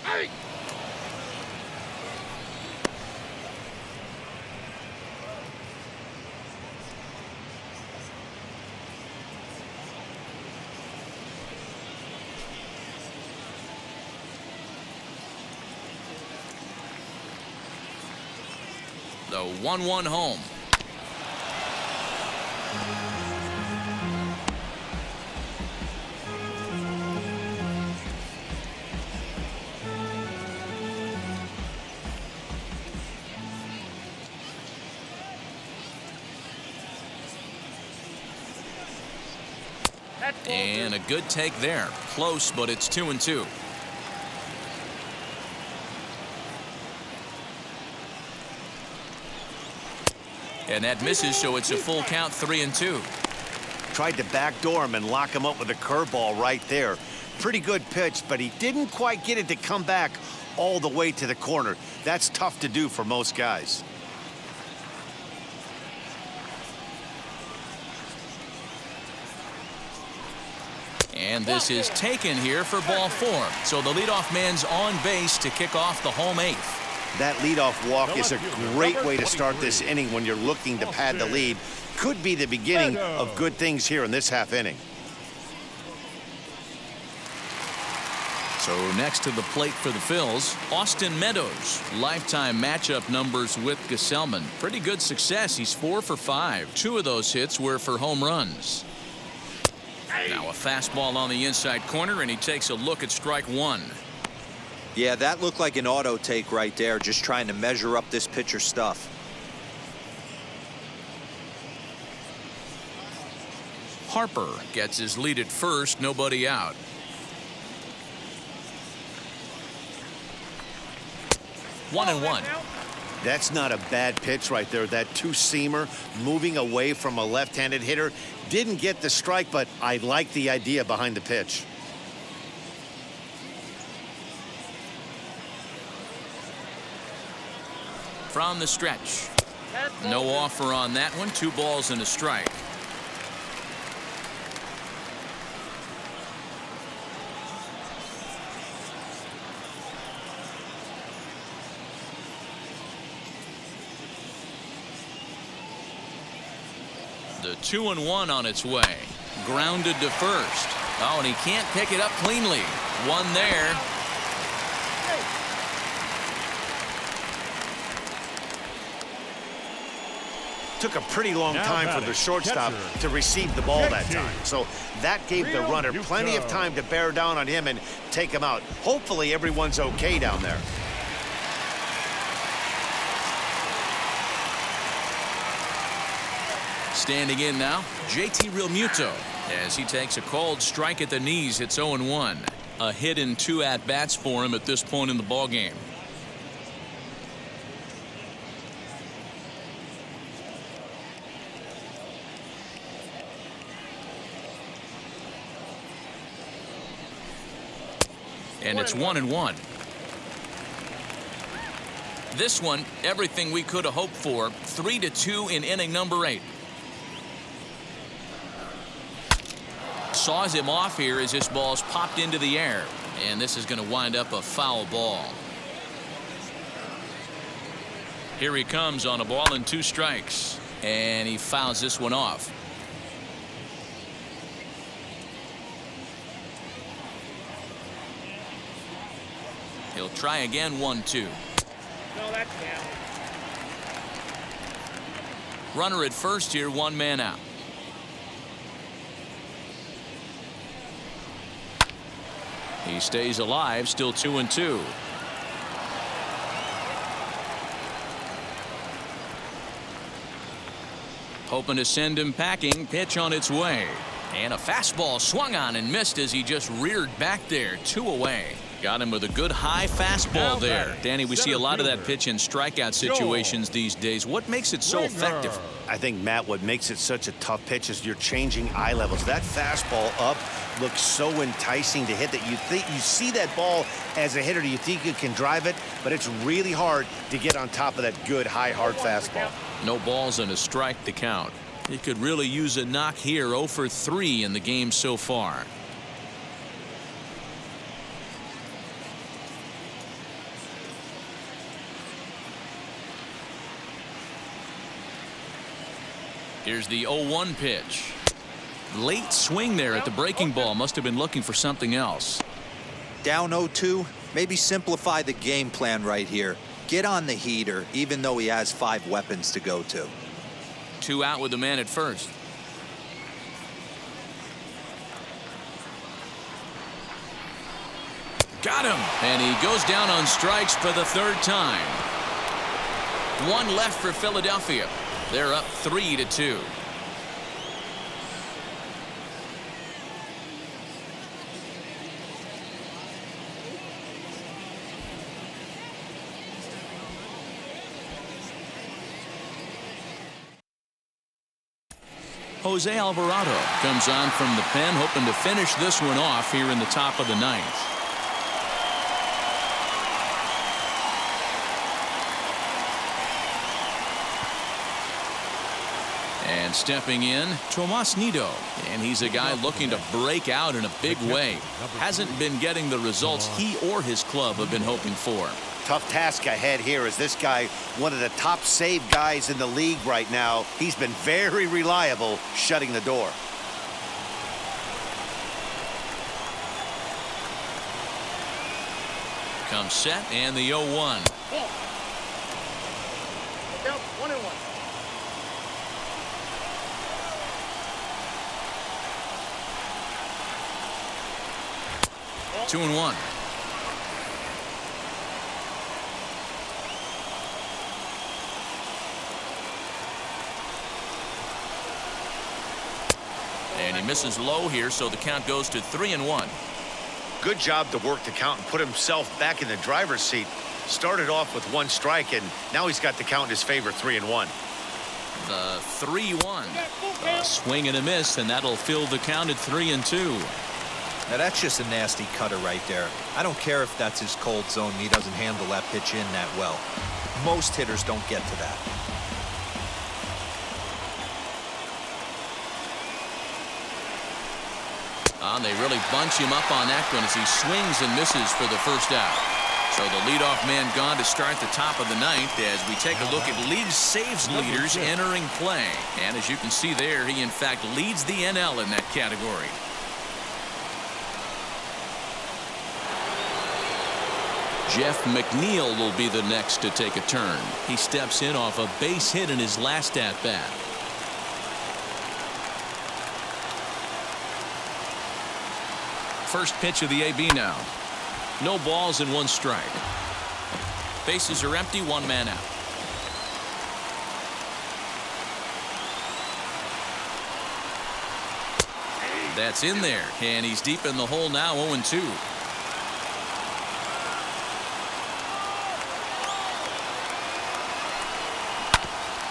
[SPEAKER 5] Hey!
[SPEAKER 1] The 1-1 home. And a good take there. Close, but it's 2-2. And that misses, so it's a full count, 3-2.
[SPEAKER 3] Tried to backdoor him and lock him up with a curveball right there. Pretty good pitch, but he didn't quite get it to come back all the way to the corner. That's tough to do for most guys.
[SPEAKER 1] And this is taken here for ball 4. So the leadoff man's on base to kick off the home 8th.
[SPEAKER 3] That leadoff walk is a great way to start this inning when you're looking to pad the lead. Could be the beginning of good things here in this half inning.
[SPEAKER 1] So next to the plate for the Phils, Austin Meadows. Lifetime matchup numbers with Gesellman. Pretty good success. He's 4 for 5. 2 of those hits were for home runs. Now a fastball on the inside corner, and he takes a look at strike one.
[SPEAKER 4] Yeah, that looked like an auto take right there, just trying to measure up this pitcher's stuff.
[SPEAKER 1] Harper gets his lead at first, nobody out. One and one.
[SPEAKER 3] That's not a bad pitch right there. That two-seamer moving away from a left-handed hitter. Didn't get the strike, but I like the idea behind the pitch.
[SPEAKER 1] From the stretch. No offer on that one. 2 balls and a strike. The 2-1 on its way. Grounded to first. Oh, and he can't pick it up cleanly. One there.
[SPEAKER 3] Took a pretty long time for the shortstop to receive the ball that time. So that gave the runner plenty of time to bear down on him and take him out. Hopefully everyone's okay down there.
[SPEAKER 1] Standing in now, JT Realmuto, as he takes a called strike at the knees. It's 0-1. A hit in 2 at-bats for him at this point in the ballgame. And it's 1-1. This one, everything we could have hoped for. 3-2 in inning number 8. Saws him off here as this ball's popped into the air, and this is going to wind up a foul ball. Here he comes on a ball and 2 strikes, and he fouls this one off. He'll try again. 1-2.
[SPEAKER 5] No, that's down.
[SPEAKER 1] Runner at first here, 1 man out. He stays alive, still 2-2. Hoping to send him packing. Pitch on its way. And a fastball swung on and missed as he just reared back there. 2 away. Got him with a good high fastball there. Danny, we see a lot of that pitch in strikeout situations these days. What makes it so effective?
[SPEAKER 3] I think, Matt, what makes it such a tough pitch is you're changing eye levels. That fastball up looks so enticing to hit that you think you see that ball as a hitter. You think you can drive it, but it's really hard to get on top of that good high hard fastball.
[SPEAKER 1] No balls and a strike to count. He could really use a knock here. 0 for 3 in the game so far. Here's the 0-1 pitch. Late swing there at the breaking ball. Must have been looking for something else.
[SPEAKER 4] Down 0-2, maybe simplify the game plan right here. Get on the heater, even though he has 5 weapons to go to.
[SPEAKER 1] 2 out with the man at first. Got him. And he goes down on strikes for the 3rd time. 1 left for Philadelphia. They're up 3-2. Jose Alvarado comes on from the pen, hoping to finish this one off here in the top of the 9th. And stepping in, Tomas Nido. And he's a guy looking to break out in a big way. Hasn't been getting the results he or his club have been hoping for.
[SPEAKER 3] Tough task ahead here. Is this guy one of the top save guys in the league right now? He's been very reliable shutting the door.
[SPEAKER 1] Comes set and the 0-1.
[SPEAKER 5] Look out, 1-1.
[SPEAKER 1] 2-1. And he misses low here, so the count goes to 3-1.
[SPEAKER 3] Good job to work the count and put himself back in the driver's seat. Started off with 1 strike, and now he's got the count in his favor, 3-1.
[SPEAKER 1] The 3-1. A swing and a miss, and that'll fill the count at 3-2.
[SPEAKER 4] Now that's just a nasty cutter right there. I don't care if that's his cold zone and he doesn't handle that pitch in that well. Most hitters don't get to that.
[SPEAKER 1] They really bunch him up on that one as he swings and misses for the first out. So the leadoff man gone to start the top of the 9th as we take a look at league saves leaders entering play. And as you can see there, he in fact leads the NL in that category. Jeff McNeil will be the next to take a turn. He steps in off a base hit in his last at-bat. First pitch of the AB now. No balls and 1 strike. Bases are empty, 1 man out. That's in there, and he's deep in the hole now, 0-2.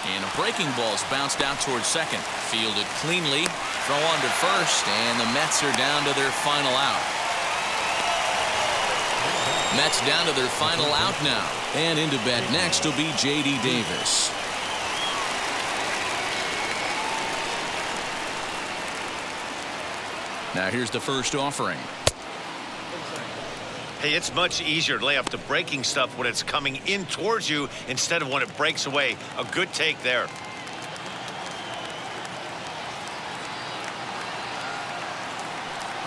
[SPEAKER 1] And a breaking ball's bounced out towards second. Fielded cleanly. Throw on to first, and the Mets are down to their final out. Mets down to their final out now. And into bat next will be J.D. Davis. Now here's the first offering.
[SPEAKER 3] Hey, it's much easier to lay up the breaking stuff when it's coming in towards you instead of when it breaks away. A good take there.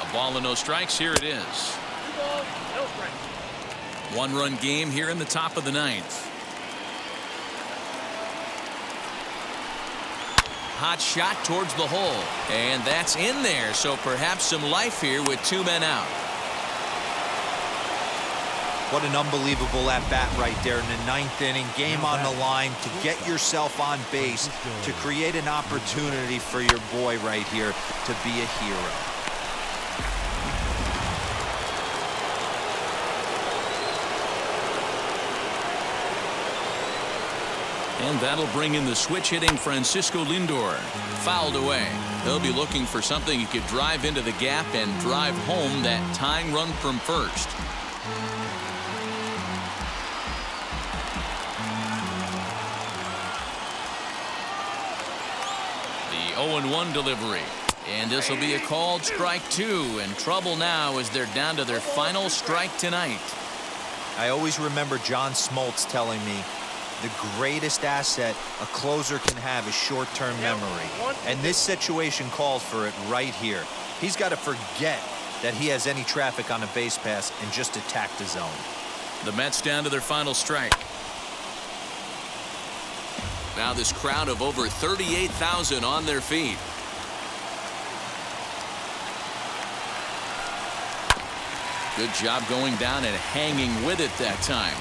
[SPEAKER 3] A ball and no strikes. Here it is.
[SPEAKER 5] 2 balls, no strikes.
[SPEAKER 1] 1-run game here in the top of the 9th. Hot shot towards the hole, and that's in there, so perhaps some life here with 2 men out.
[SPEAKER 4] What an unbelievable at-bat right there in the 9th inning. Game on the line to get yourself on base, to create an opportunity for your boy right here to be a hero.
[SPEAKER 1] And that'll bring in the switch-hitting Francisco Lindor. Fouled away. He'll be looking for something he could drive into the gap and drive home that tying run from first. The 0-1 delivery. And this will be a called strike 2. And trouble now as they're down to their final strike tonight.
[SPEAKER 4] I always remember John Smoltz telling me the greatest asset a closer can have is short-term memory. And this situation calls for it right here. He's got to forget that he has any traffic on a base pass and just attack the zone.
[SPEAKER 1] The Mets down to their final strike. Now this crowd of over 38,000 on their feet. Good job going down and hanging with it that time.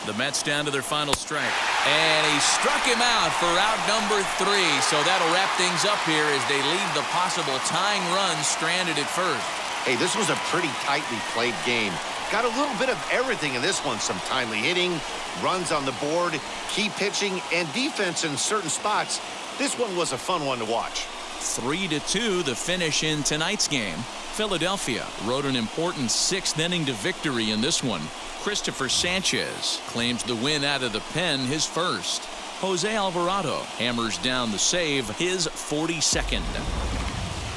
[SPEAKER 1] The Mets down to their final strike. And he struck him out for out number 3. So that'll wrap things up here as they leave the possible tying run stranded at first.
[SPEAKER 3] Hey, this was a pretty tightly played game. Got a little bit of everything in this one. Some timely hitting, runs on the board, key pitching, and defense in certain spots. This one was a fun one to watch.
[SPEAKER 1] 3-2 the finish in tonight's game. Philadelphia rode an important 6th inning to victory in this one. Christopher Sanchez claims the win out of the pen, his first. Jose Alvarado hammers down the save, his 42nd.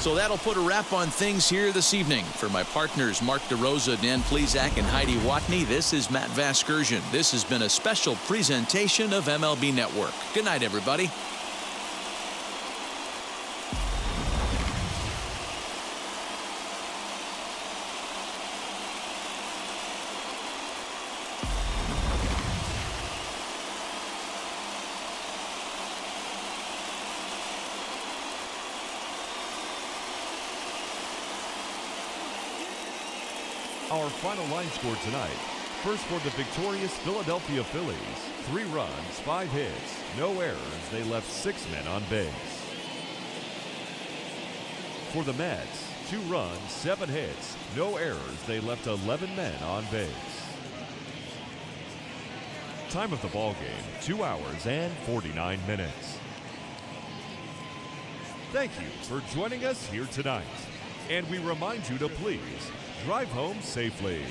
[SPEAKER 1] So that'll put a wrap on things here this evening. For my partners Mark DeRosa, Dan Plesac, and Heidi Watney, this is Matt Vasgersian. This has been a special presentation of MLB Network. Good night, everybody.
[SPEAKER 2] Our final line score tonight. First for the victorious Philadelphia Phillies, 3 runs, 5 hits, no errors. They left 6 men on base. For the Mets, 2 runs, 7 hits, no errors. They left 11 men on base. Time of the ball game, 2 hours and 49 minutes. Thank you for joining us here tonight. And we remind you to please drive home safely.